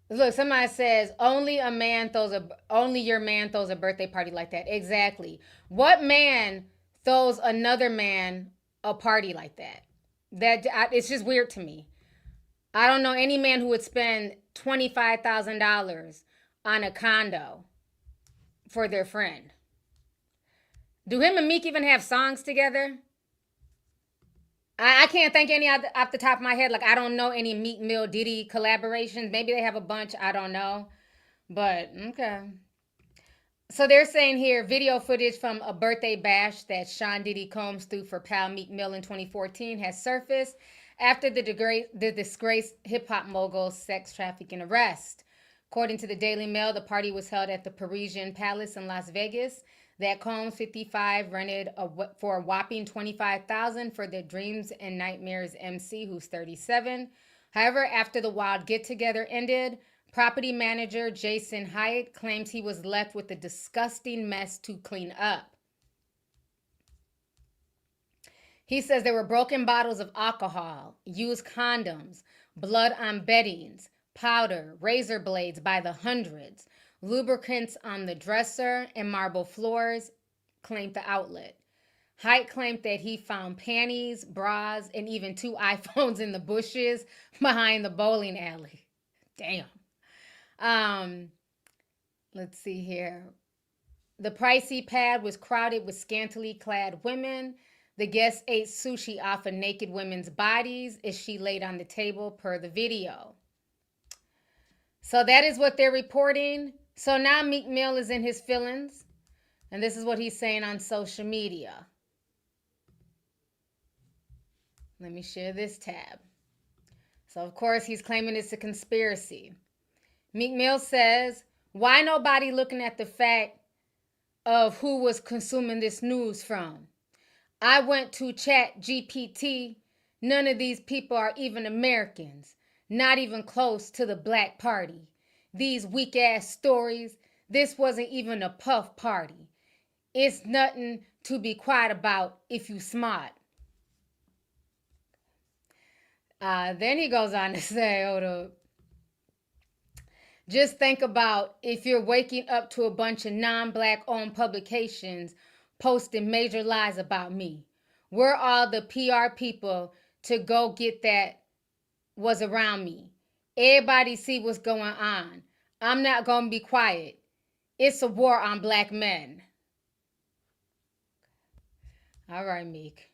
Look, somebody says only your man throws a birthday party like that. Exactly. What man throws another man a party like that? It's just weird to me. I don't know any man who would spend $25,000 on a condo for their friend. Do him and Meek even have songs together? I can't think any off the top of my head. Like, I don't know any Meek Mill Diddy collaborations. Maybe they have a bunch. I don't know. But, okay. So they're saying here, video footage from a birthday bash that Sean Diddy Combs threw for pal Meek Mill in 2014 has surfaced after the disgraced hip-hop mogul's sex trafficking arrest. According to the Daily Mail, the party was held at the Parisian Palace in Las Vegas. That Combs, 55, rented for a whopping $25,000 for the Dreams and Nightmares MC, who's 37. However, after the wild get-together ended, property manager Jason Hyatt claims he was left with a disgusting mess to clean up. He says there were broken bottles of alcohol, used condoms, blood on beddings, powder, razor blades by the hundreds, lubricants on the dresser and marble floors, claimed the outlet. Haidt claimed that he found panties, bras, and even 2 iPhones in the bushes behind the bowling alley. Damn. Let's see here. The pricey pad was crowded with scantily clad women. The guests ate sushi off of naked women's bodies as she laid on the table per the video. So that is what they're reporting. So now Meek Mill is in his feelings, and this is what he's saying on social media. Let me share this tab. So, of course, he's claiming it's a conspiracy. Meek Mill says, why nobody looking at the fact of who was consuming this news from? I went to Chat GPT. None of these people are even Americans, not even close to the Black Party. These weak-ass stories, this wasn't even a puff party. It's nothing to be quiet about if you smart. Then he goes on to say, hold up. Just think about if you're waking up to a bunch of non-Black owned publications posting major lies about me. Where all the PR people to go get that was around me? Everybody see what's going on. I'm not going to be quiet. It's a war on Black men. All right, Meek.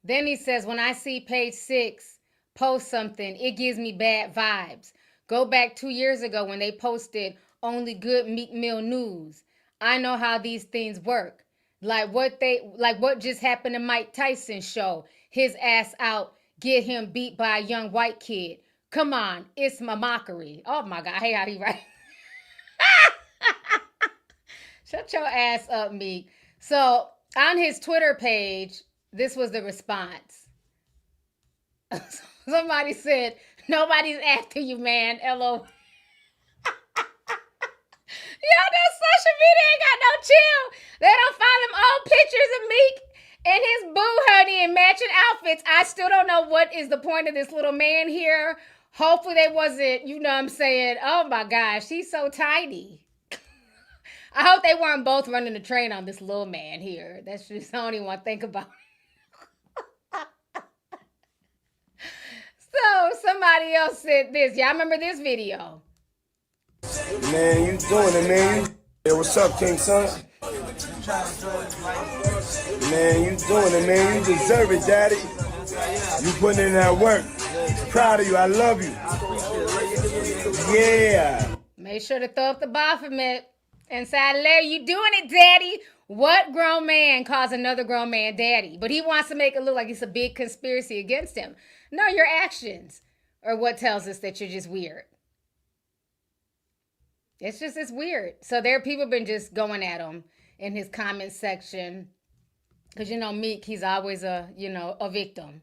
Then he says, when I see page 6 post something, it gives me bad vibes. Go back 2 years ago when they posted only good Meek Mill news. I know how these things work. Like what just happened to Mike Tyson show. His ass out, get him beat by a young white kid. Come on, it's my mockery. Oh my God, hey, how he right? Shut your ass up, Meek. So on his Twitter page, this was the response. Somebody said, nobody's after you, man. LO. Yo, that social media ain't got no chill. They don't find them old pictures of Meek and his boo honey in matching outfits. I still don't know what is the point of this little man here. Hopefully they wasn't, you know what I'm saying, oh my gosh, he's so tiny. I hope they weren't both running the train on this little man here. That's just, I don't even want to think about it. So somebody else said this. Y'all remember this video? Man, you doing it, man. Hey, what's up, King Son? Man, you doing it, man. You deserve it, Daddy. You putting in that work. Proud of you. I love you. Yeah. Make sure to throw up the Baphomet and say, I love you doing it, Daddy. What grown man calls another grown man daddy? But he wants to make it look like it's a big conspiracy against him. No, your actions are what tells us that you're just weird. It's weird. So there are people been just going at him in his comment section. Because, Meek, he's always a victim.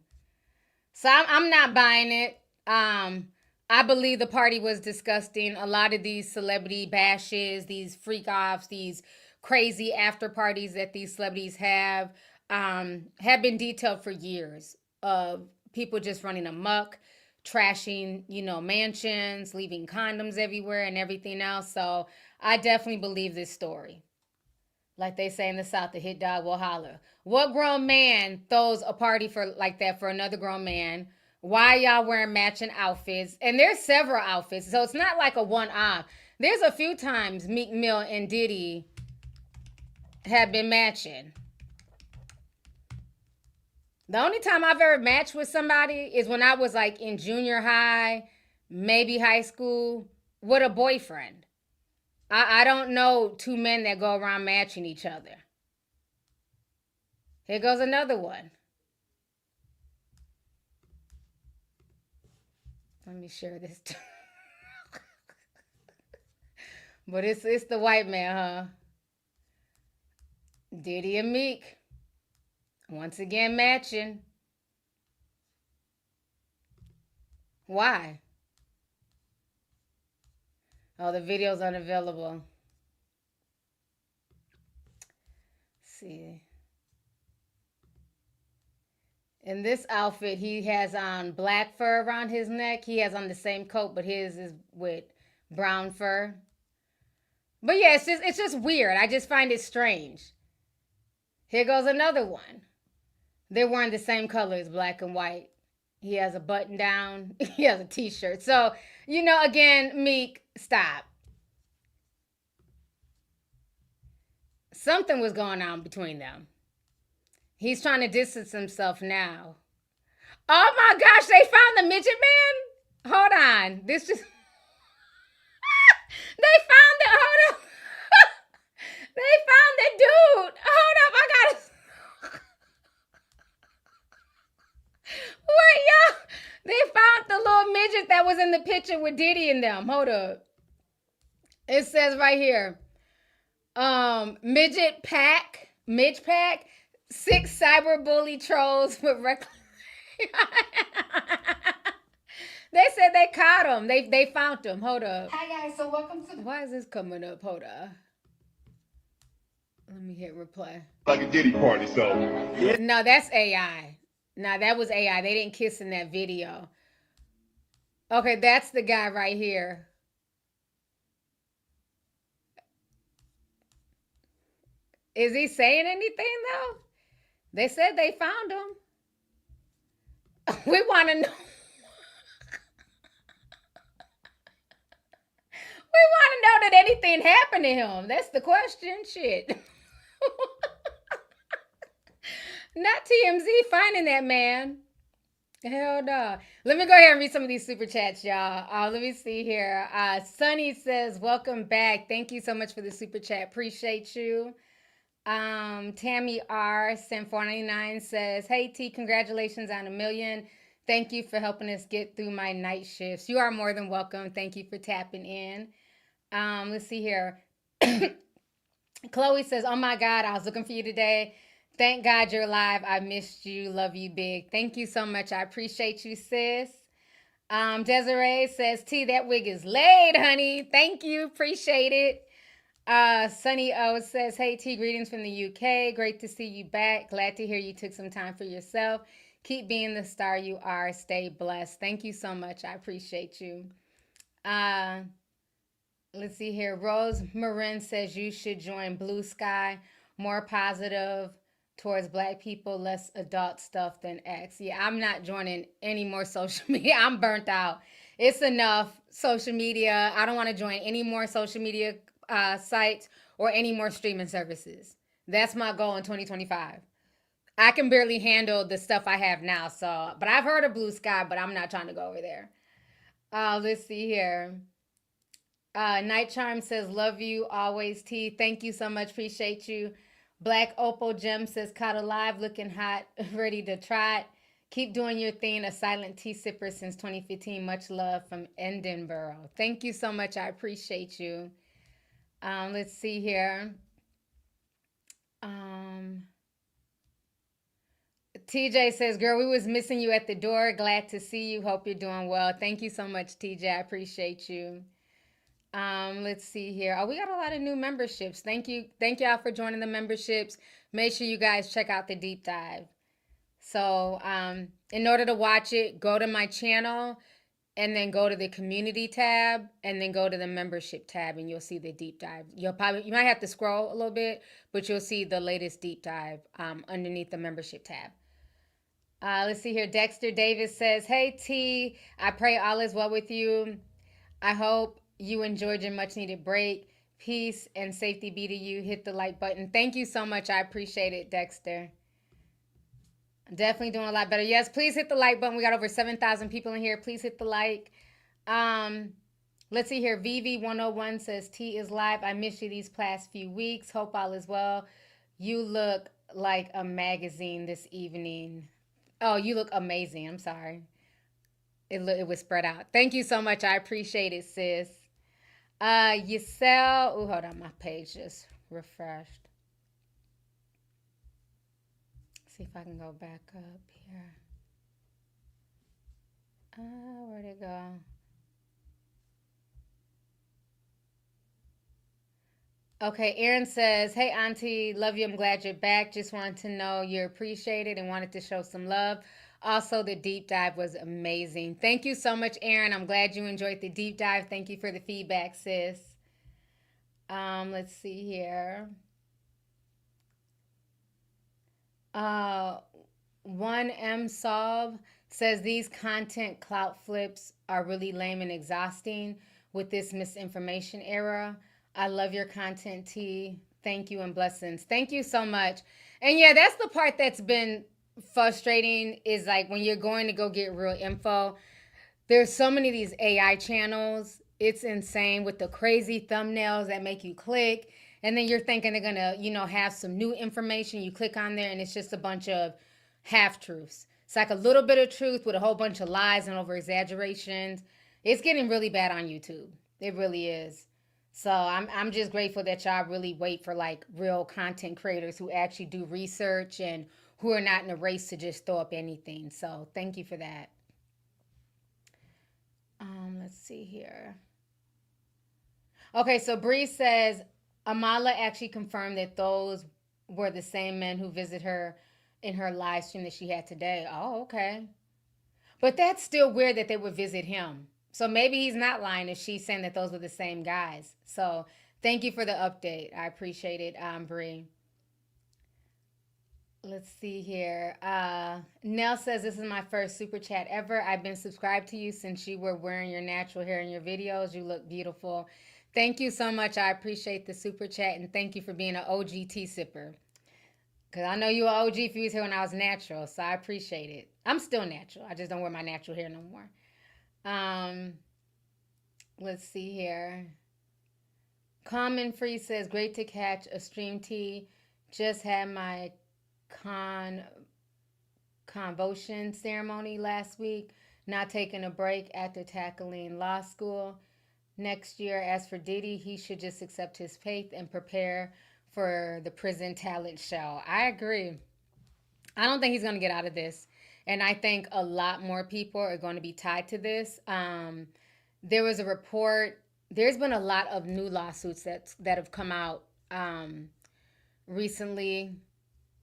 So I'm not buying it. I believe the party was disgusting. A lot of these celebrity bashes, these freak offs, these crazy after parties that these celebrities have been detailed for years of people just running amok, trashing, mansions, leaving condoms everywhere and everything else. So I definitely believe this story. Like they say in the South, the hit dog will holler. What grown man throws a party like that for another grown man? Why y'all wearing matching outfits? And there's several outfits, so it's not like a one-off. There's a few times Meek Mill and Diddy have been matching. The only time I've ever matched with somebody is when I was like in junior high, maybe high school, with a boyfriend. I don't know two men that go around matching each other. Here goes another one. Let me share this. But it's the white man, huh? Diddy and Meek. Once again matching. Why? Oh, the video's unavailable. Let's see. In this outfit, he has on black fur around his neck. He has on the same coat, but his is with brown fur. But yeah, it's just weird. I just find it strange. Here goes another one. They're wearing the same colors, black and white. He has a button down. He has a t-shirt. So, again, Meek, stop. Something was going on between them. He's trying to distance himself now. Oh my gosh, they found the midget man? Hold on. This just... They found it. Hold on. They found the dude. Hold up. I gotta... What, y'all? They found the little midget that was in the picture with Diddy and them. Hold up. It says right here. Midge pack, 6 cyberbully trolls with reckless. They said they caught him. They found him. Hold up. Hi guys, so welcome to. Why is this coming up? Hold up. Let me hit reply. Like a Diddy party, so. Yeah. No, that's AI. No, that was AI. They didn't kiss in that video. Okay, that's the guy right here. Is he saying anything though? They said they found him. We want to know. We want to know that anything happened to him. That's the question. Shit. Not TMZ finding that man. Hell no. Let me go ahead and read some of these super chats, y'all. Let me see here. Sunny says, welcome back. Thank you so much for the super chat. Appreciate you. Tammy R. Sent 499 says, hey T, congratulations on 1 million. Thank you for helping us get through my night shifts. You are more than welcome. Thank you for tapping in. Let's see here. Chloe says, oh my God, I was looking for you today. Thank God you're alive. I missed you. Love you big. Thank you so much. I appreciate you, sis. Desiree says, T, that wig is laid, honey. Thank you. Appreciate it. Sunny O says, hey T, greetings from the UK. Great to see you back. Glad to hear you took some time for yourself. Keep being the star you are. Stay blessed. Thank you so much. I appreciate you. Let's see here. Rose Marin says you should join Blue Sky. More positive towards Black people, less adult stuff than X. Yeah, I'm not joining any more social media. I'm burnt out. It's enough social media. I don't want to join any more social media sites or any more streaming services. That's my goal in 2025. I can barely handle the stuff I have now. So, but I've heard of Blue Sky, but I'm not trying to go over there. Let's see here. Night Charm says, love you always, T. Thank you so much. Appreciate you. Black Opal Gem says, caught alive, looking hot, ready to trot. Keep doing your thing, a silent tea sipper since 2015. Much love from Edinburgh. Thank you so much. I appreciate you. Let's see here. TJ says, girl, we was missing you at the door. Glad to see you. Hope you're doing well. Thank you so much, TJ. I appreciate you. Let's see here. Oh, we got a lot of new memberships. Thank you. Thank y'all for joining the memberships. Make sure you guys check out the deep dive. So in order to watch it, go to my channel and then go to the community tab and then go to the membership tab and you'll see the deep dive. You might have to scroll a little bit, but you'll see the latest deep dive underneath the membership tab. Let's see here. Dexter Davis says, hey T, I pray all is well with you. I hope you enjoyed your much needed break. Peace and safety be to you. Hit the like button. Thank you so much. I appreciate it, Dexter. Definitely doing a lot better. Yes, please hit the like button. We got over 7,000 people in here. Please hit the like. Let's see here. VV101 says, T is live. I missed you these past few weeks. Hope all is well. You look like a magazine this evening. Oh, you look amazing. I'm sorry. It was spread out. Thank you so much. I appreciate it, sis. Yisel. Oh, hold on. My page just refreshed. See if I can go back up here. Where'd it go? Okay, Aaron says, hey, Auntie, love you. I'm glad you're back. Just wanted to know you're appreciated and wanted to show some love. Also, the deep dive was amazing. Thank you so much, Aaron. I'm glad you enjoyed the deep dive. Thank you for the feedback, sis. Let's see here. 1M Solve says these content clout flips are really lame and exhausting with this misinformation era. I love your content, T. Thank you and blessings. Thank you so much. And yeah, that's the part that's been frustrating is like when you're going to go get real info, there's so many of these AI channels. It's insane with the crazy thumbnails that make you click. And then you're thinking they're going to, have some new information. You click on there and it's just a bunch of half-truths. It's like a little bit of truth with a whole bunch of lies and over-exaggerations. It's getting really bad on YouTube. It really is. So I'm just grateful that y'all really wait for like real content creators who actually do research and who are not in a race to just throw up anything. So thank you for that. Let's see here. Okay, so Bree says, Amala actually confirmed that those were the same men who visit her in her live stream that she had today. Oh, okay. But that's still weird that they would visit him. So maybe he's not lying if she's saying that those were the same guys. So thank you for the update. I appreciate it, Bree. Let's see here. Nell says, this is my first super chat ever. I've been subscribed to you since you were wearing your natural hair in your videos. You look beautiful. Thank you so much. I appreciate the super chat, and thank you for being an OG tea sipper. Because I know you were OG if you was here when I was natural, so I appreciate it. I'm still natural. I just don't wear my natural hair no more. Let's see here. Common Free says, great to catch a stream tea. Just had my convocation ceremony last week. Not taking a break after tackling law school. Next year, as for Diddy, he should just accept his fate and prepare for the prison talent show. I agree. I don't think he's going to get out of this. And I think a lot more people are going to be tied to this. There was a report. There's been a lot of new lawsuits that have come out recently.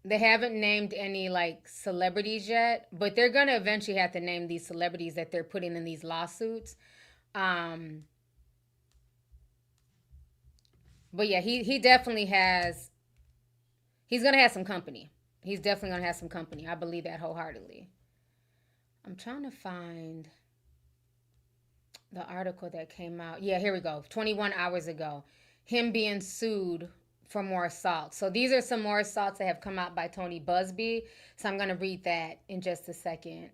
They haven't named any like celebrities yet, but they're going to eventually have to name these celebrities that they're putting in these lawsuits. But yeah, he definitely has, he's going to have some company. He's definitely going to have some company. I believe that wholeheartedly. I'm trying to find the article that came out. Yeah, here we go. 21 hours ago. Him being sued for more assaults. So these are some more assaults that have come out by Tony Busby. So I'm going to read that in just a second.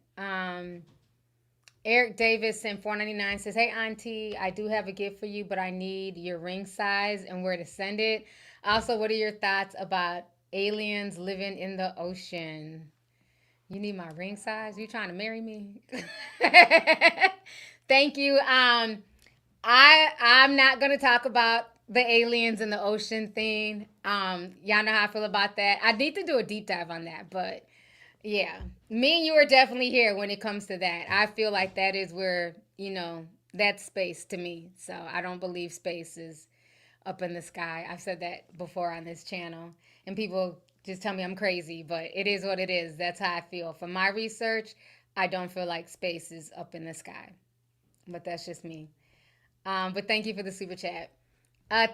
Eric Davis in $4.99 says, hey, Auntie, I do have a gift for you, but I need your ring size and where to send it. Also, what are your thoughts about Aliens living in the ocean. You need my ring size? You trying to marry me? Thank you. I'm not gonna talk about the aliens in the ocean thing. Y'all know how I feel about that. I need to do a deep dive on that, but yeah, me and you are definitely here when it comes to that. I feel like that is where, that's space to me. So I don't believe space is up in the sky. I've said that before on this channel, and people just tell me I'm crazy, but it is what it is. That's how I feel. From my research, I don't feel like space is up in the sky, but that's just me. But thank you for the super chat.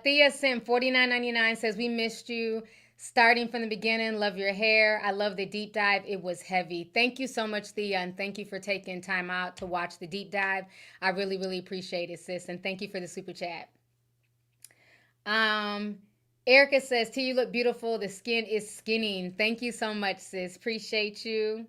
Thea Sim 49.99 says we missed you. Starting from the beginning, love your hair. I love the deep dive. It was heavy. Thank you so much, Thea, and thank you for taking time out to watch the deep dive. I really, really appreciate it, sis, and thank you for the super chat. Erica says, T, you look beautiful. The skin is skinning. Thank you so much, sis. Appreciate you.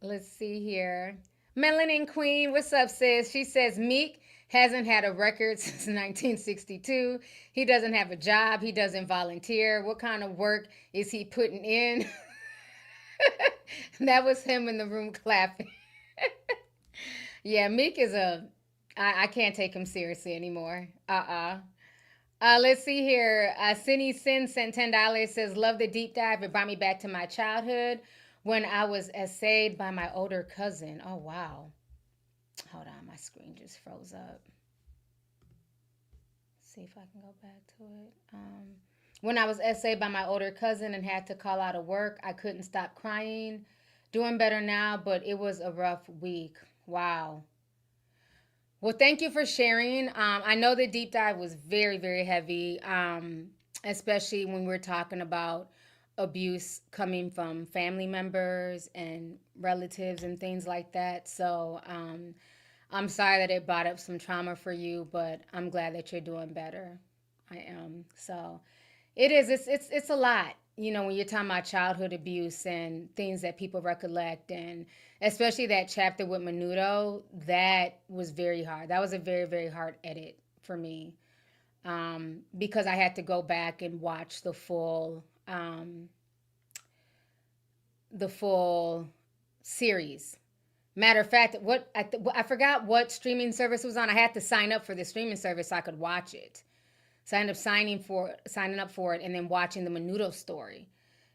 Let's see here. Melanin Queen, what's up, sis? She says, Meek hasn't had a record since 1962. He doesn't have a job. He doesn't volunteer. What kind of work is he putting in? That was him in the room clapping. Yeah, Meek is I can't take him seriously anymore. Let's see here. Cindy Sin sent $10. Says, love the deep dive. It brought me back to my childhood when I was essayed by my older cousin. Oh, wow. Hold on. My screen just froze up. Let's see if I can go back to it. When I was essayed by my older cousin and had to call out of work, I couldn't stop crying. Doing better now, but it was a rough week. Wow. Well, thank you for sharing. I know the deep dive was very, very heavy, especially when we're talking about abuse coming from family members and relatives and things like that. So I'm sorry that it brought up some trauma for you, but I'm glad that you're doing better. I am. So it is. It's a lot. When you're talking about childhood abuse and things that people recollect, and especially that chapter with Menudo, that was very hard. That was a very, very hard edit for me, because I had to go back and watch the full series. Matter of fact, I forgot what streaming service it was on. I had to sign up for the streaming service so I could watch it. So I ended up signing up for it and then watching the Menudo story,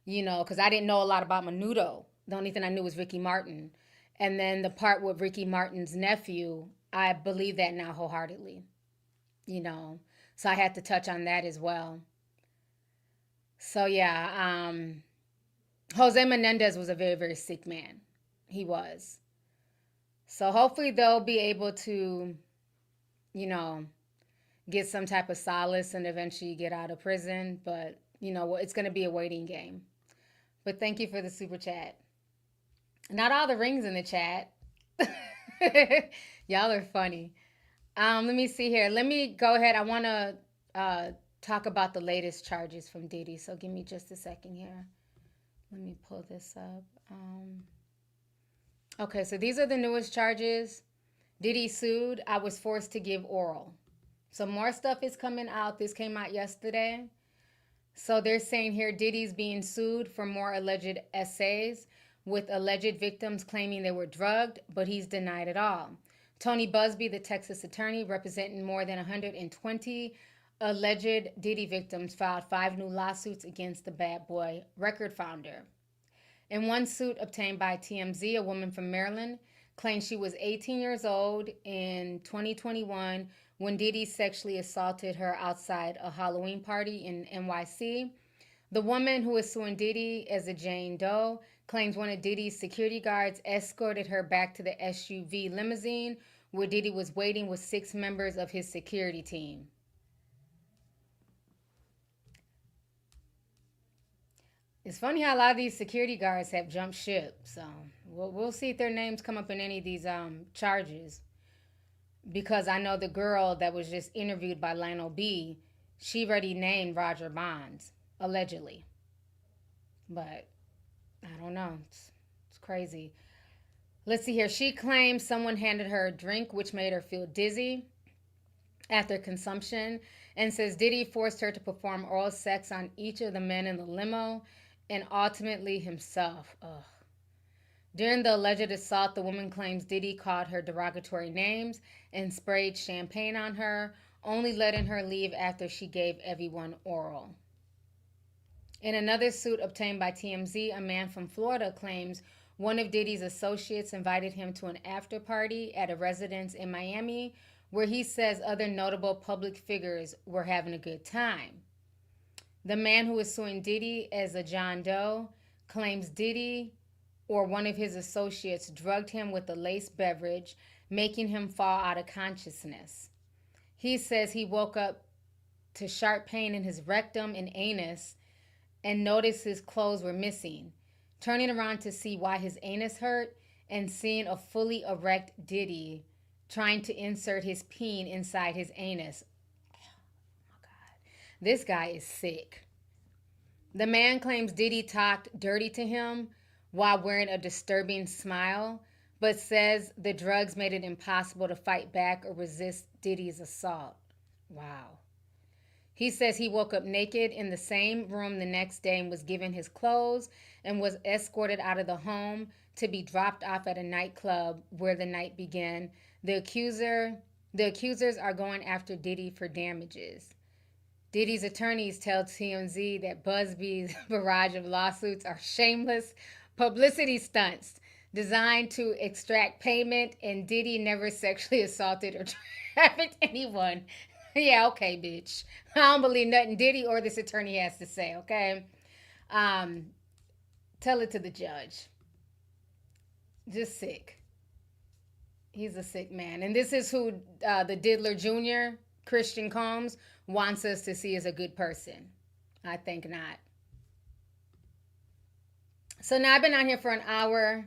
because I didn't know a lot about Menudo. The only thing I knew was Ricky Martin. And then the part with Ricky Martin's nephew, I believe that now wholeheartedly, So I had to touch on that as well. So yeah, Jose Menendez was a very, very sick man. He was. So hopefully they'll be able to, get some type of solace and eventually get out of prison. But, it's going to be a waiting game. But thank you for the super chat. Not all the rings in the chat. Y'all are funny. Let me see here. Let me go ahead. I want to talk about the latest charges from Diddy. So give me just a second here. Let me pull this up. Okay, so these are the newest charges. Diddy sued. I was forced to give oral. So more stuff is coming out. This came out yesterday. So they're saying here Diddy's being sued for more alleged essays, with alleged victims claiming they were drugged, but he's denied it all. Tony Busby, the Texas attorney representing more than 120 alleged Diddy victims, filed 5 new lawsuits against the Bad Boy record founder. In one suit obtained by TMZ, a woman from Maryland claimed she was 18 years old in 2021 when Diddy sexually assaulted her outside a Halloween party in NYC. The woman who is suing Diddy as a Jane Doe claims one of Diddy's security guards escorted her back to the SUV limousine where Diddy was waiting with 6 members of his security team. It's funny how a lot of these security guards have jumped ship. So we'll see if their names come up in any of these charges. Because I know the girl that was just interviewed by Lionel B, she already named Roger Bonds, allegedly. But I don't know. It's crazy. Let's see here. She claims someone handed her a drink which made her feel dizzy after consumption, and says Diddy forced her to perform oral sex on each of the men in the limo and ultimately himself. Ugh. During the alleged assault, the woman claims Diddy called her derogatory names and sprayed champagne on her, only letting her leave after she gave everyone oral. In another suit obtained by TMZ, a man from Florida claims one of Diddy's associates invited him to an after party at a residence in Miami where he says other notable public figures were having a good time. The man who is suing Diddy as a John Doe claims Diddy or one of his associates drugged him with a laced beverage, making him fall out of consciousness. He says he woke up to sharp pain in his rectum and anus and noticed his clothes were missing, turning around to see why his anus hurt and seeing a fully erect Diddy trying to insert his peen inside his anus. Oh my God. This guy is sick. The man claims Diddy talked dirty to him while wearing a disturbing smile, but says the drugs made it impossible to fight back or resist Diddy's assault. Wow. He says he woke up naked in the same room the next day and was given his clothes and was escorted out of the home to be dropped off at a nightclub where the night began. The accusers are going after Diddy for damages. Diddy's attorneys tell TMZ that Busby's barrage of lawsuits are shameless publicity stunts designed to extract payment, and Diddy never sexually assaulted or trafficked anyone. Yeah, okay, bitch. I don't believe nothing Diddy or this attorney has to say, okay? Tell it to the judge. Just sick. He's a sick man. And this is who the Diddler Jr., Christian Combs, wants us to see as a good person. I think not. So now I've been on here for an hour.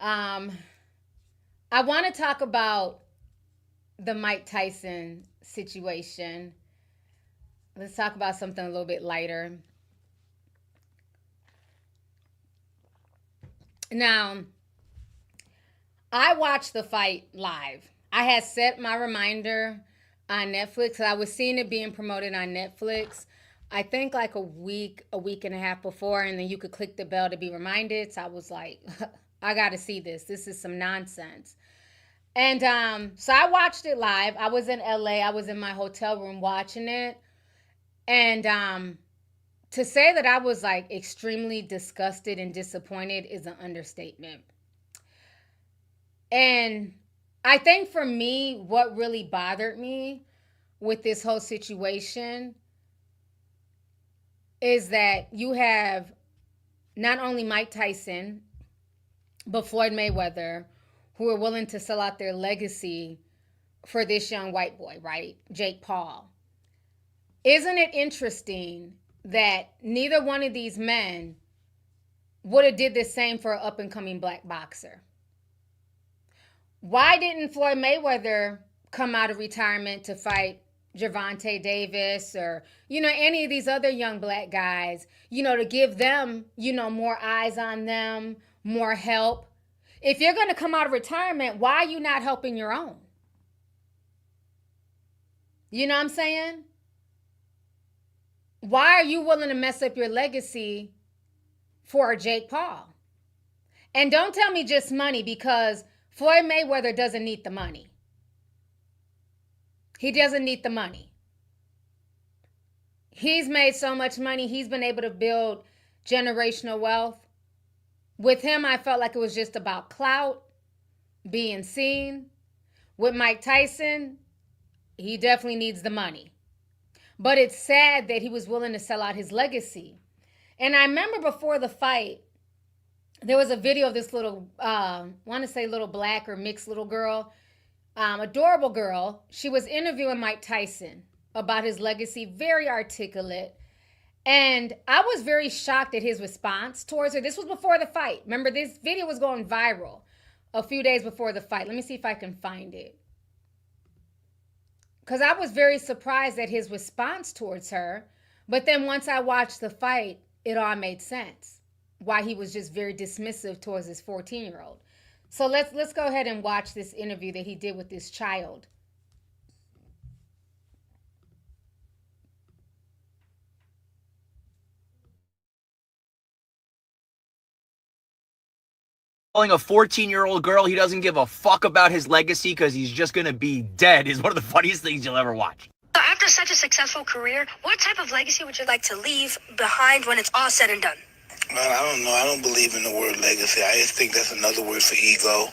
I want to talk about the Mike Tyson situation. Let's talk about something a little bit lighter. Now, I watched the fight live. I had set my reminder on Netflix. I was seeing it being promoted on Netflix, I think like a week and a half before, and then you could click the bell to be reminded. So I was like, I got to see this. This is some nonsense. And so I watched it live. I was in LA. I was in my hotel room watching it. And to say that I was like extremely disgusted and disappointed is an understatement. And I think for me, what really bothered me with this whole situation is that you have not only Mike Tyson, but Floyd Mayweather, who are willing to sell out their legacy for this young white boy, right? Jake Paul. Isn't it interesting that neither one of these men would have did the same for an up-and-coming black boxer? Why didn't Floyd Mayweather come out of retirement to fight Gervonta Davis or, any of these other young black guys, to give them, more eyes on them, more help? If you're going to come out of retirement, why are you not helping your own? You know what I'm saying? Why are you willing to mess up your legacy for Jake Paul? And don't tell me just money, because Floyd Mayweather doesn't need the money. He doesn't need the money. He's made so much money. He's been able to build generational wealth. With him, I felt like it was just about clout, being seen. With Mike Tyson, he definitely needs the money. But it's sad that he was willing to sell out his legacy. And I remember before the fight, there was a video of this little, little black or mixed little girl, adorable girl. She was interviewing Mike Tyson about his legacy, very articulate. And I was very shocked at his response towards her. This was before the fight. Remember, this video was going viral a few days before the fight. Let me see if I can find it. Because I was very surprised at his response towards her. But then once I watched the fight, it all made sense. Why he was just very dismissive towards his 14-year-old. So let's go ahead and watch this interview that he did with this child. calling a 14-year-old girl he doesn't give a fuck about his legacy because he's just going to be dead is one of the funniest things you'll ever watch. So after such a successful career, what type of legacy would you like to leave behind when it's all said and done? Man, I don't know. I don't believe in the word legacy. I just think that's another word for ego.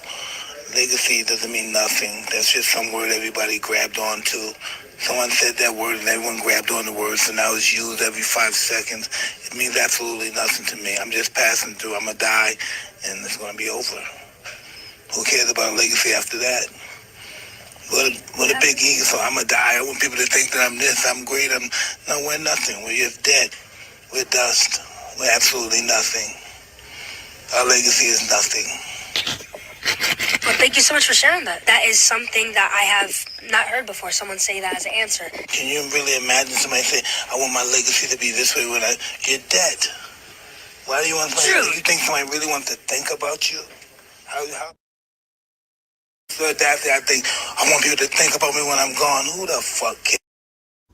Legacy doesn't mean nothing. That's just some word everybody grabbed onto. Someone said that word and everyone grabbed on the word, so now it's used every 5 seconds. It means absolutely nothing to me. I'm just passing through. I'm going to die, and it's going to be over. Who cares about legacy after that? What a big ego. So I'm going to die. I want people to think that I'm this, I'm great. No, we're nothing. We're just dead. We're dust. We're absolutely nothing. Our legacy is nothing. Well, thank you so much for sharing that. That is something that I have not heard before, someone say that as an answer. Can you really imagine somebody say, I want my legacy to be this way when you're dead? Why do you want somebody, you think somebody really wants to think about you? How so that's it. I think, I want people to think about me when I'm gone. Who the fuck cares?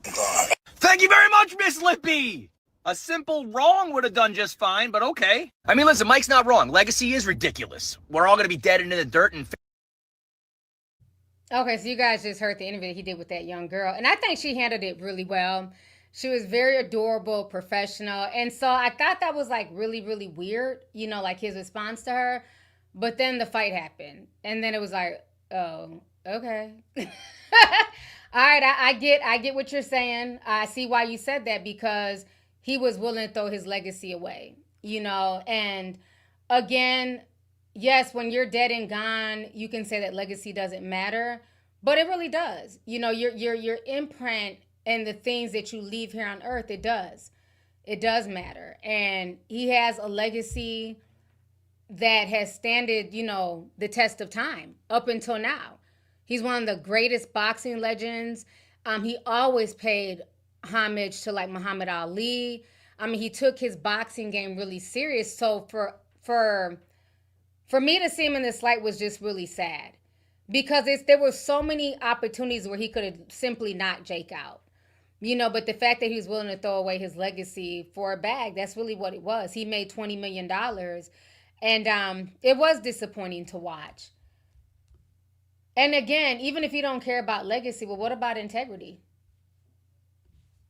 I'm gone. Thank you very much, Miss Lippy. A simple wrong would have done just fine, but okay. I mean, listen, Mike's not wrong. Legacy is ridiculous. We're all going to be dead and in the dirt and... Okay, so you guys just heard the interview that he did with that young girl. And I think she handled it really well. She was very adorable, professional. And so I thought that was like really, really weird, you know, like his response to her. But then the fight happened. And then it was like, oh, okay. All right, I get what you're saying. I see why you said that, because he was willing to throw his legacy away, you know. And again, yes, when you're dead and gone, you can say that legacy doesn't matter, but it really does. You know, your imprint and the things that you leave here on earth, it does matter. And he has a legacy that has standed, you know, the test of time up until now. He's one of the greatest boxing legends. He always paid homage to like Muhammad Ali. I mean, he took his boxing game really serious. So for me to see him in this light was just really sad, because there were so many opportunities where he could have simply not Jake out, you know. But the fact that he was willing to throw away his legacy for a bag, that's really what it was. He made $20 million, and it was disappointing to watch. And again, even if you don't care about legacy, well, what about integrity?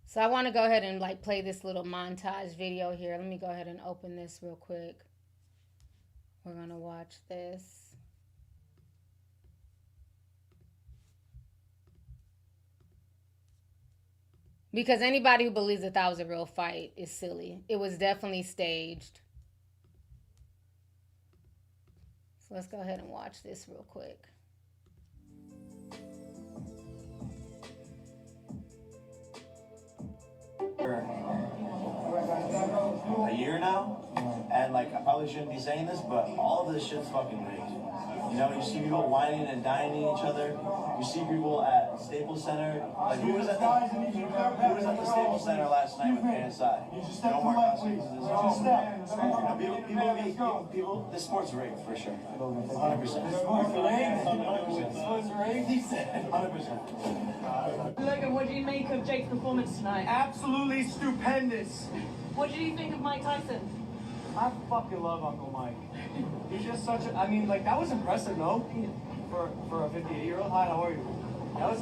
So I want to go ahead and like play this little montage video here. Let me go ahead and open this real quick. We're going to watch this. Because anybody who believes that was a real fight is silly. It was definitely staged. So let's go ahead and watch this real quick. A year now, and like I probably shouldn't be saying this, but all of this shit's fucking rigged. You know, you see people whining and dining each other. You see people at Staples Center. Like who was at the Staples Center last night with KSI? No more consequences. People, this sport's rigged for sure. 100%. This sport's rigged. 100%. Logan, what do you make of Jake's performance tonight? Absolutely stupendous. What did you think of Mike Tyson? I fucking love Uncle Mike. He's just such a, I mean, like, that was impressive, no? For a 58-year-old. Hi, how are you? That was,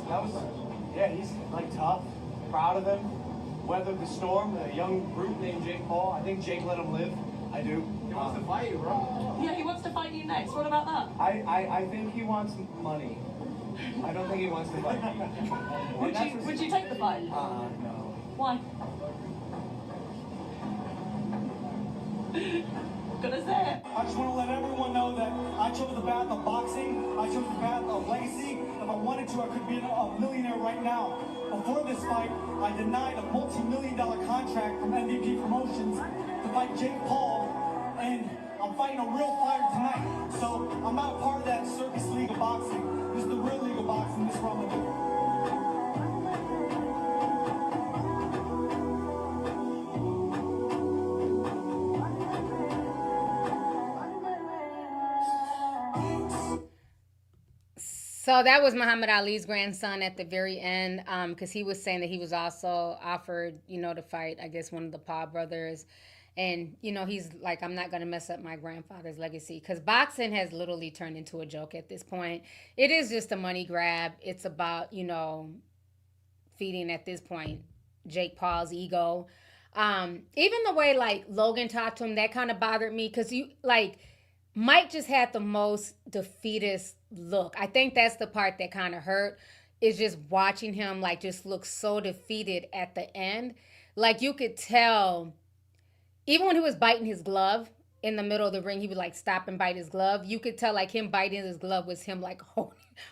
yeah, he's, like, tough. Proud of him. Weathered the storm. A young brute named Jake Paul. I think Jake let him live. I do. He wants to fight you, bro. Yeah, he wants to fight you next. What about that? I think he wants money. I don't think he wants to fight me. Would you take the fight? No. Why? Gonna say it. I just want to let everyone know that I chose the path of boxing. I chose the path of legacy. If I wanted to, I could be a millionaire right now. Before this fight, I denied a multi-million-dollar contract from MVP Promotions to fight Jake Paul, and I'm fighting a real fighter tonight. So I'm not part of that circus league of boxing. This is the real league of boxing. This is what I'm gonna do. So that was Muhammad Ali's grandson at the very end, because he was saying that he was also offered, you know, to fight, I guess, one of the Paul brothers. And, you know, he's like, I'm not going to mess up my grandfather's legacy, because boxing has literally turned into a joke at this point. It is just a money grab. It's about, you know, feeding at this point Jake Paul's ego. Even the way like Logan talked to him, that kind of bothered me, because you like Mike just had the most defeatist look. I think that's the part that kind of hurt, is just watching him like just look so defeated at the end. Like you could tell, even when he was biting his glove in the middle of the ring, he would like stop and bite his glove. You could tell like him biting his glove was him like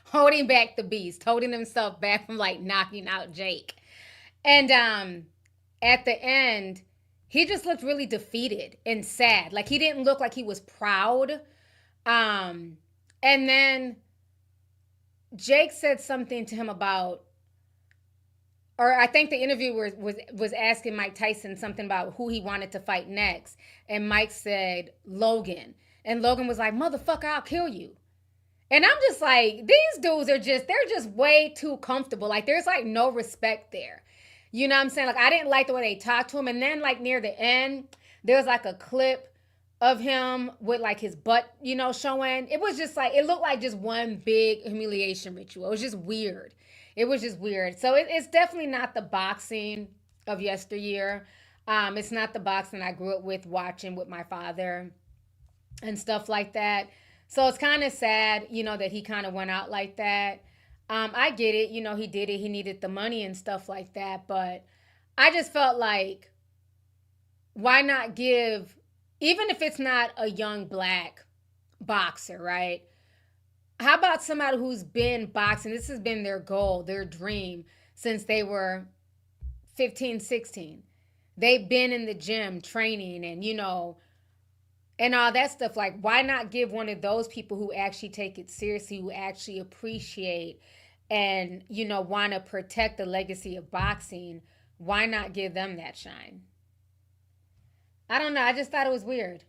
holding back the beast, holding himself back from like knocking out Jake. And at the end, he just looked really defeated and sad. Like he didn't look like he was proud. And then Jake said something to him about, or I think the interviewer was asking Mike Tyson something about who he wanted to fight next. And Mike said, Logan. And Logan was like, motherfucker, I'll kill you. And I'm just like, these dudes they're just way too comfortable. Like there's like no respect there. You know what I'm saying? Like I didn't like the way they talked to him. And then like near the end, there's like a clip of him with like his butt, you know, showing. It was just like, it looked like just one big humiliation ritual. It was just weird. It was just weird. So it's definitely not the boxing of yesteryear. It's not the boxing I grew up with watching with my father and stuff like that. So it's kind of sad, you know, that he kind of went out like that. I get it. You know, he did it. He needed the money and stuff like that. But I just felt like, why not give, even if it's not a young black boxer, right? How about somebody who's been boxing? This has been their goal, their dream since they were 15, 16. They've been in the gym training and, you know, and all that stuff. Like, why not give one of those people who actually take it seriously, who actually appreciate and, you know, want to protect the legacy of boxing? Why not give them that shine? I don't know. I just thought it was weird.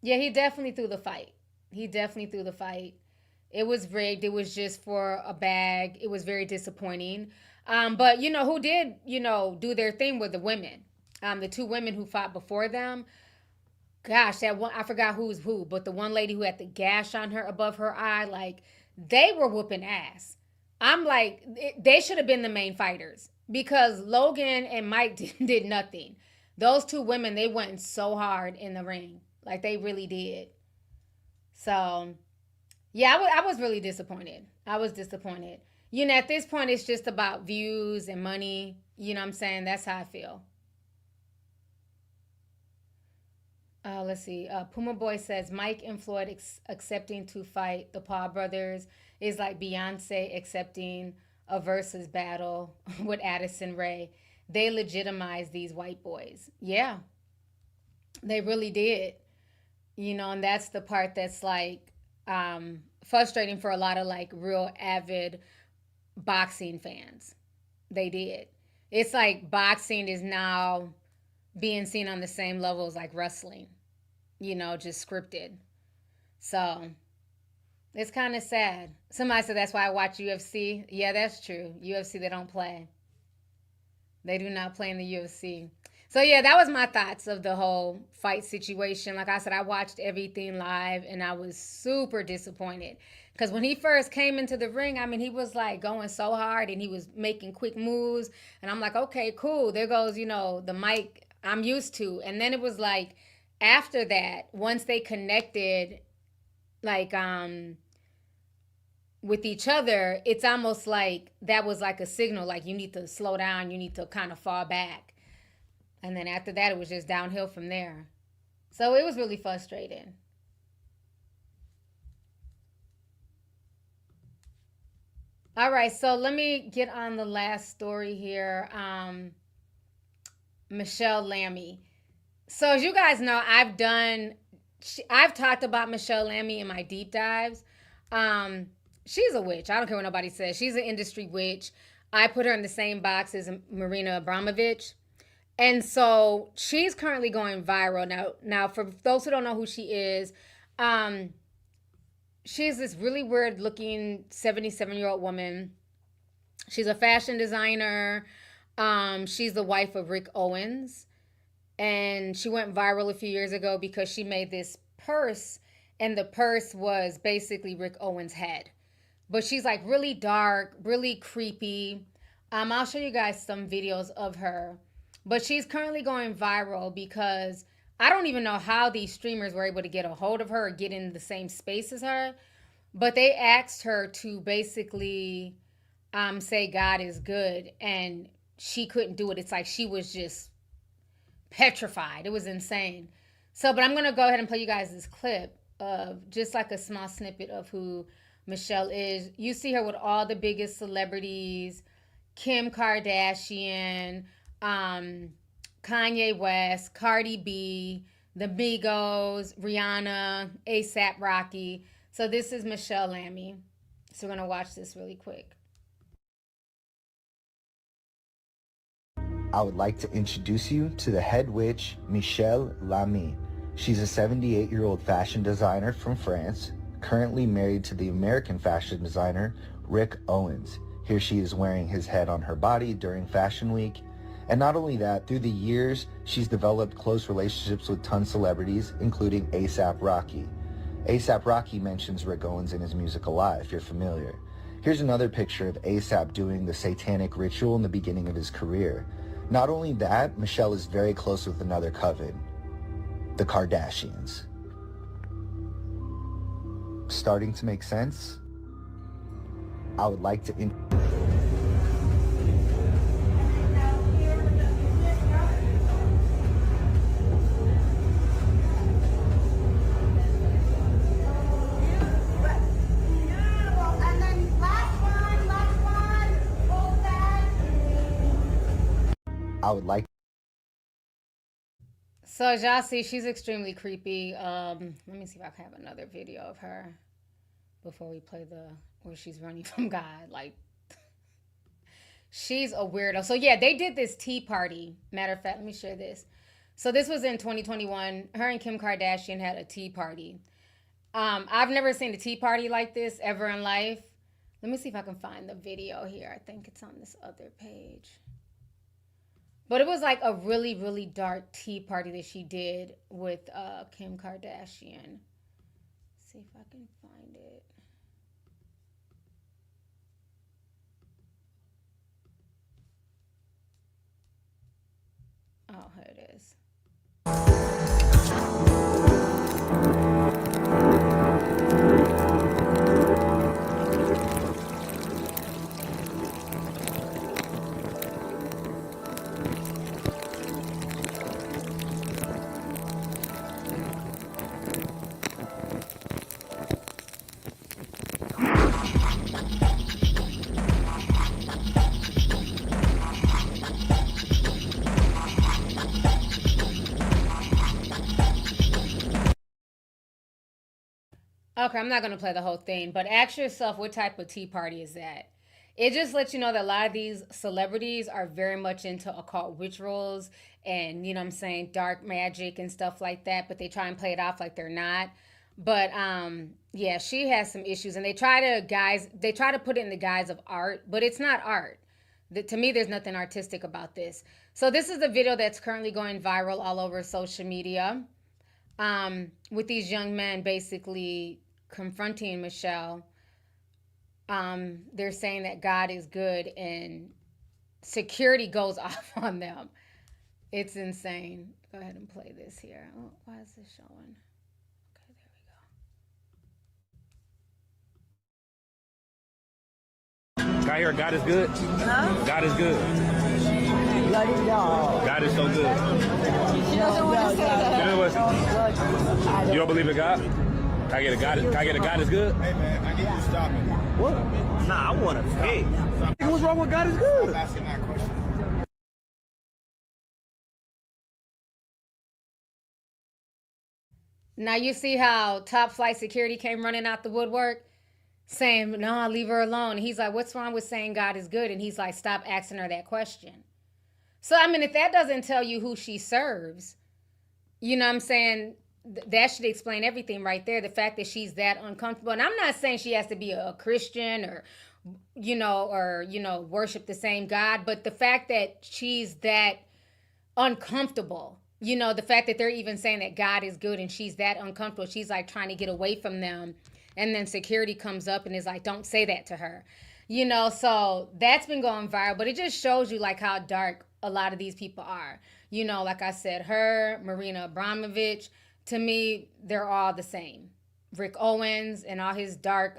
Yeah, he definitely threw the fight. He definitely threw the fight. It was rigged. It was just for a bag. It was very disappointing. But, you know, who did, you know, do their thing were the women. The two women who fought before them. Gosh, that one, I forgot who's who, but the one lady who had the gash on her above her eye, like, they were whooping ass. I'm like, they should have been the main fighters, because Logan and Mike did nothing. Those two women, they went so hard in the ring. Like, they really did. So, yeah, I was really disappointed. I was disappointed. You know, at this point, it's just about views and money. You know what I'm saying? That's how I feel. Let's see. Puma Boy says, Mike and Floyd accepting to fight the Paul brothers is like Beyonce accepting a versus battle with Addison Rae. They legitimized these white boys. Yeah, they really did. You know, and that's the part that's like frustrating for a lot of like real avid boxing fans. They did. It's like boxing is now being seen on the same level as like wrestling, you know, just scripted. So it's kind of sad. Somebody said that's why I watch UFC. Yeah, that's true. UFC, they don't play. They do not play in the UFC. So yeah, that was my thoughts of the whole fight situation. Like I said, I watched everything live and I was super disappointed. Because when he first came into the ring, I mean, he was like going so hard and he was making quick moves. And I'm like, okay, cool. There goes, you know, the Mike I'm used to. And then it was like, after that, once they connected, like, with each other, it's almost like that was like a signal, like you need to slow down, you need to kind of fall back. And then after that, it was just downhill from there. So it was really frustrating. All right, so let me get on the last story here. Michelle Lamy. So as you guys know, I've talked about Michelle Lamy in my deep dives. She's a witch. I don't care what nobody says. She's an industry witch. I put her in the same box as Marina Abramovich. And so she's currently going viral. Now, for those who don't know who she is, she's this really weird looking 77-year-old woman. She's a fashion designer. She's the wife of Rick Owens. and she went viral a few years ago because she made this purse, and the purse was basically Rick Owens' head. But she's like really dark, really creepy. I'll show you guys some videos of her. But she's currently going viral because I don't even know how these streamers were able to get a hold of her or get in the same space as her. But they asked her to basically say God is good, and she couldn't do it. It's like she was just petrified. It was insane. So, but I'm going to go ahead and play you guys this clip of just like a small snippet of who Michelle is. You see her with all the biggest celebrities, Kim Kardashian, Kanye West, Cardi B, the Migos, Rihanna, ASAP Rocky. So this is Michelle Lamy. So we're going to watch this really quick. I would like to introduce you to the head witch, Michelle Lamy. She's a 78-year-old fashion designer from France, currently married to the American fashion designer, Rick Owens. Here she is wearing his head on her body during Fashion Week. And not only that, through the years, she's developed close relationships with ton celebrities, including ASAP Rocky. ASAP Rocky mentions Rick Owens in his music Alive, if you're familiar. Here's another picture of ASAP doing the satanic ritual in the beginning of his career. Not only that, Michelle is very close with another coven, the Kardashians. Starting to make sense? I would like to So as y'all see, she's extremely creepy. Let me see if I can have another video of her before we play where she's running from God. Like, she's a weirdo. So yeah, they did this tea party. Matter of fact, let me share this. So this was in 2021. Her and Kim Kardashian had a tea party. I've never seen a tea party like this ever in life. Let me see if I can find the video here. I think it's on this other page. But it was like a really, really dark tea party that she did with Kim Kardashian. Let's see if I can find it. Oh, here it is. Okay, I'm not going to play the whole thing, but ask yourself, what type of tea party is that? It just lets you know that a lot of these celebrities are very much into occult rituals and, you know what I'm saying, dark magic and stuff like that, but they try and play it off like they're not. But yeah, she has some issues, and they try to put it in the guise of art, but it's not art. To me, there's nothing artistic about this. So this is the video that's currently going viral all over social media, with these young men basically confronting Michelle. They're saying that God is good, and security goes off on them. It's insane. Go ahead and play this here. Oh, why is this showing? Okay, there we go. I hear God is good. Huh? God is good. God is so good. She doesn't want to say that. You don't believe in God? Can I get a God is good? Hey man, I need you to stop it. What? Nah, I want to pay. What's wrong with God is good? I'm asking that question. Now you see how top flight security came running out the woodwork saying, no, leave her alone. And he's like, what's wrong with saying God is good? And he's like, stop asking her that question. So, I mean, if that doesn't tell you who she serves, you know what I'm saying? That should explain everything right there. The fact that she's that uncomfortable. And I'm not saying she has to be a Christian or worship the same God. But the fact that she's that uncomfortable you know, the fact that they're even saying that God is good and she's that uncomfortable, she's like trying to get away from them. And then security comes up and is like, don't say that to her. You know, so that's been going viral, but it just shows you like how dark a lot of these people are. You know, like I said, her, Marina Abramovich, to me, they're all the same. Rick Owens and all his dark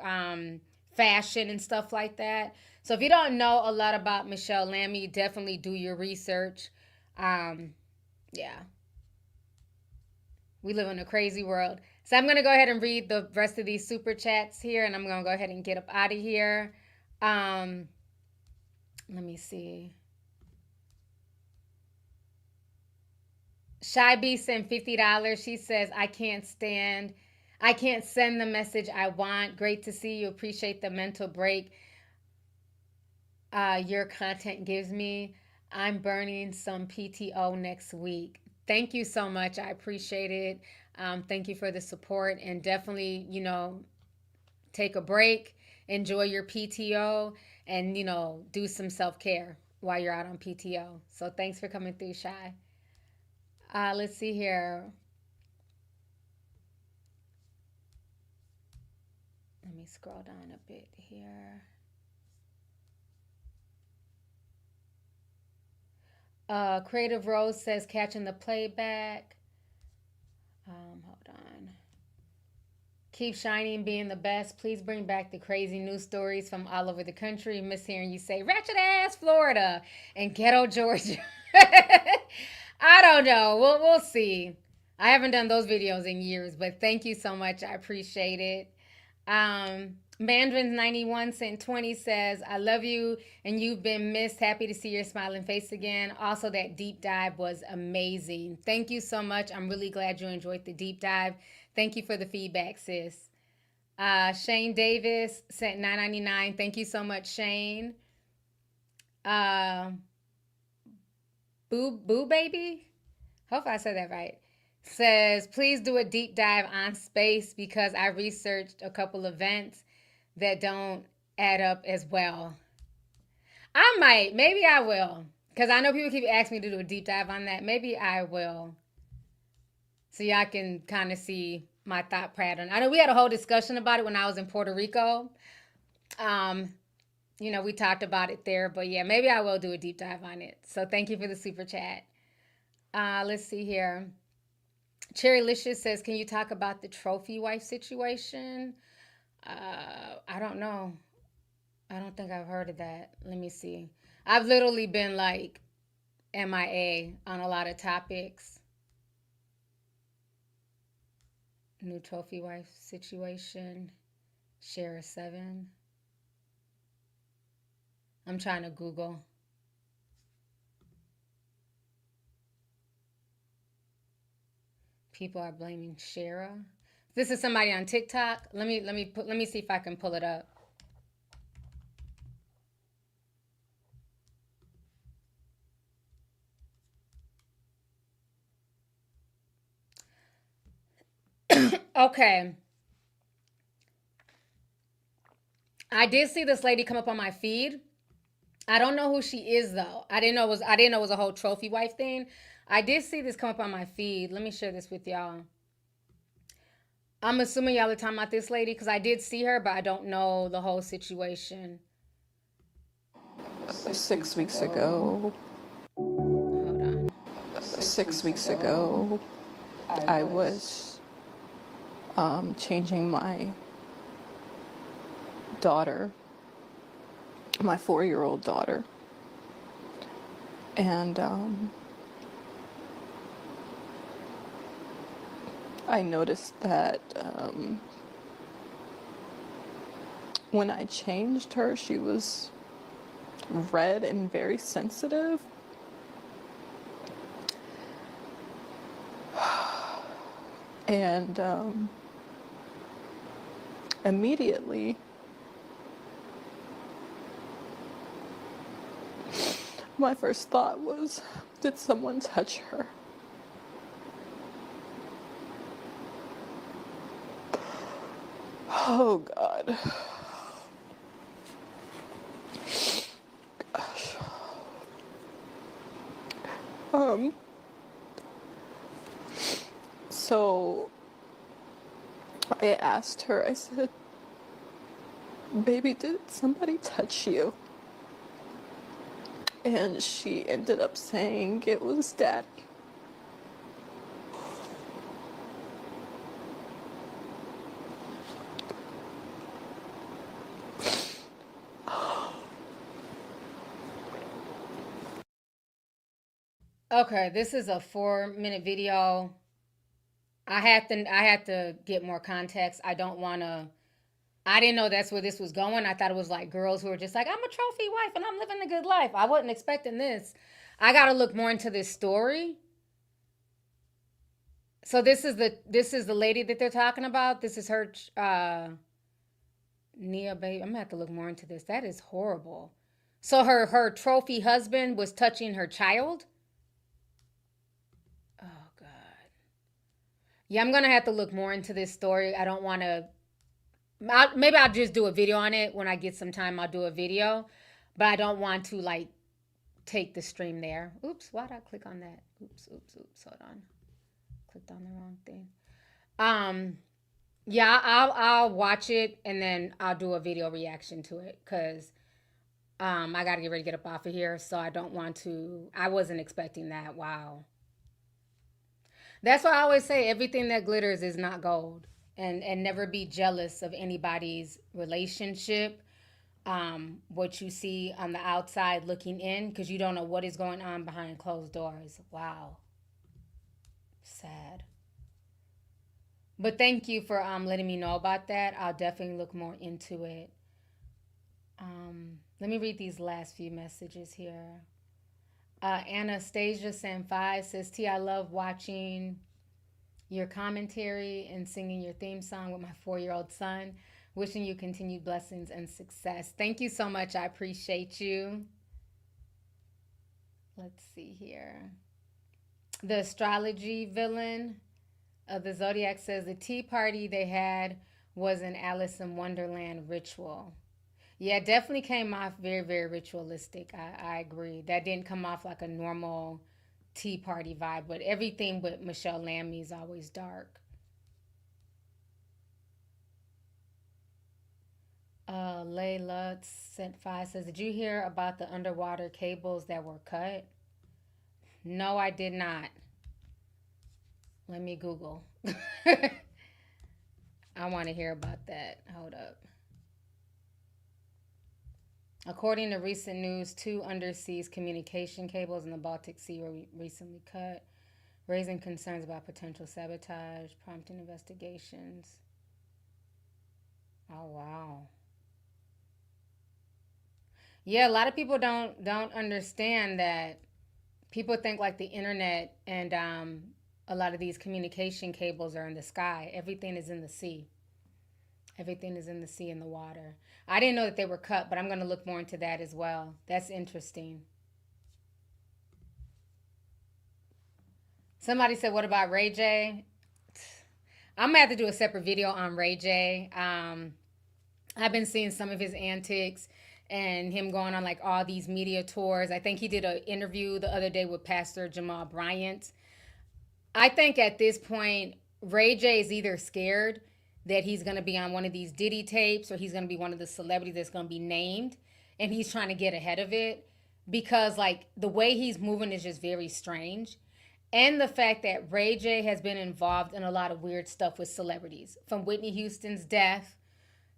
fashion and stuff like that. So if you don't know a lot about Michelle Lamy, definitely do your research. Yeah. We live in a crazy world. So I'm going to go ahead and read the rest of these super chats here, and I'm going to go ahead and get up out of here. Let me see. Shy B sent $50. She says, I can't send the message I want. Great to see you. Appreciate the mental break your content gives me. I'm burning some PTO next week. Thank you so much. I appreciate it. Thank you for the support, and definitely, you know, take a break, enjoy your PTO, and, you know, do some self-care while you're out on PTO. So thanks for coming through, Shy. Let's see here. Let me scroll down a bit here. Creative Rose says, catching the playback. Hold on. Keep shining, being the best. Please bring back the crazy news stories from all over the country. Miss hearing you say ratchet ass Florida and ghetto Georgia. I don't know. We'll see. I haven't done those videos in years, but thank you so much. I appreciate it. Mandarins91 sent 20 says, I love you and you've been missed. Happy to see your smiling face again. Also, that deep dive was amazing. Thank you so much. I'm really glad you enjoyed the deep dive. Thank you for the feedback, sis. Shane Davis sent $9.99. Thank you so much, Shane. Boo Baby? Hope I said that right. Says, please do a deep dive on space because I researched a couple events that don't add up as well. I might. Maybe I will. Because I know people keep asking me to do a deep dive on that. Maybe I will. So y'all can kind of see my thought pattern. I know we had a whole discussion about it when I was in Puerto Rico. You know, we talked about it there. But yeah, maybe I will do a deep dive on it. So thank you for the super chat. Let's see here. Cherrylicious says, can you talk about the trophy wife situation? I don't know. I don't think I've heard of that. Let me see. I've literally been like MIA on a lot of topics. New trophy wife situation. Share a 7. I'm trying to Google. People are blaming Shara. This is somebody on TikTok. Let me see if I can pull it up. Okay. I did see this lady come up on my feed. I don't know who she is though. I didn't know it was a whole trophy wife thing. I did see this come up on my feed. Let me share this with y'all. I'm assuming y'all are talking about this lady because I did see her, but I don't know the whole situation. 6 weeks ago. Hold on. 6 weeks ago, I was changing my daughter, my 4-year-old daughter, and I noticed that when I changed her, she was red and very sensitive. And immediately, my first thought was, did someone touch her? Oh, God. Gosh. So I asked her, I said, baby, did somebody touch you? And she ended up saying it was Daddy. Okay, this is a 4-minute video. I had to get more context. I didn't know that's where this was going. I thought it was like girls who were just like, I'm a trophy wife and I'm living a good life. I wasn't expecting this. I got to look more into this story. So this is the lady that they're talking about. This is her Nia baby. I'm gonna have to look more into this. That is horrible. So her trophy husband was touching her child. Oh God. Yeah, I'm gonna have to look more into this story. I don't want to. Maybe I'll just do a video on it when I get some time. I'll do a video, but I don't want to like take the stream there. Oops, why did I click on that? Oops. Hold on, clicked on the wrong thing. Yeah, I'll watch it and then I'll do a video reaction to it because I got to get ready to get up off of here. So I don't want to. I wasn't expecting that. Wow. That's why I always say everything that glitters is not gold. And never be jealous of anybody's relationship. What you see on the outside looking in, because you don't know what is going on behind closed doors. Wow. Sad. But thank you for letting me know about that. I'll definitely look more into it. Let me read these last few messages here. Anastasia Sanfai says, T, I love watching your commentary and singing your theme song with my 4-year-old son. Wishing you continued blessings and success. Thank you so much. I appreciate you. Let's see here. The astrology villain of the Zodiac says the tea party they had was an Alice in Wonderland ritual. Yeah, it definitely came off very, very ritualistic. I agree. That didn't come off like a normal tea party vibe, but everything with Michelle Lamy is always dark. Layla sent 5 says, did you hear about the underwater cables that were cut? No, I did not. Let me Google. I want to hear about that. Hold up. According to recent news, 2 undersea communication cables in the Baltic Sea were recently cut, raising concerns about potential sabotage, prompting investigations. Oh, wow. Yeah, a lot of people don't understand that. People think like the internet and a lot of these communication cables are in the sky. Everything is in the sea. Everything is in the sea and the water. I didn't know that they were cut, but I'm going to look more into that as well. That's interesting. Somebody said, what about Ray J? I'm going to have to do a separate video on Ray J. I've been seeing some of his antics and him going on like all these media tours. I think he did an interview the other day with Pastor Jamal Bryant. I think at this point, Ray J is either scared that he's going to be on one of these Diddy tapes or he's going to be one of the celebrities that's going to be named, and he's trying to get ahead of it because like the way he's moving is just very strange. And the fact that Ray J has been involved in a lot of weird stuff with celebrities, from Whitney Houston's death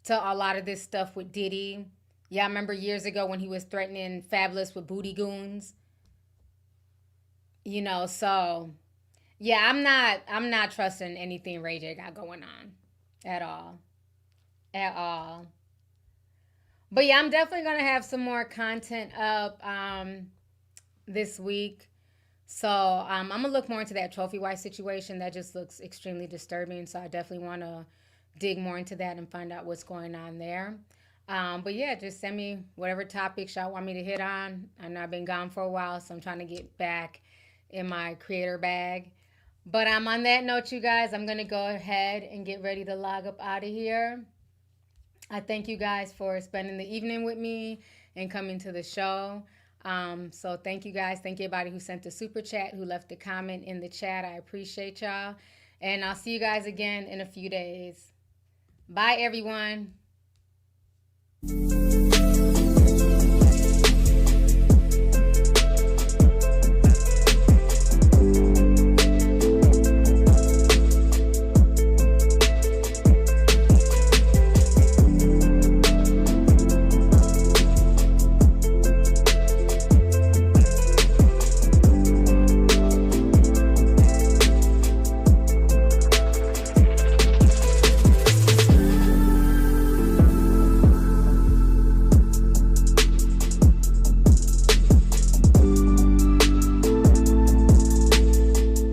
to a lot of this stuff with Diddy. Yeah, I remember years ago when he was threatening Fabulous with booty goons. You know, so yeah, I'm not trusting anything Ray J got going on at all. At all. But yeah, I'm definitely gonna have some more content up this week. So I'm gonna look more into that trophy wife situation. That just looks extremely disturbing. So I definitely want to dig more into that and find out what's going on there. But yeah, just send me whatever topics y'all want me to hit on. I know I've been gone for a while, so I'm trying to get back in my creator bag. But on that note, you guys, I'm gonna go ahead and get ready to log up out of here. I thank you guys for spending the evening with me and coming to the show. So thank you guys. Thank you everybody who sent the super chat, who left a comment in the chat. I appreciate y'all. And I'll see you guys again in a few days. Bye, everyone.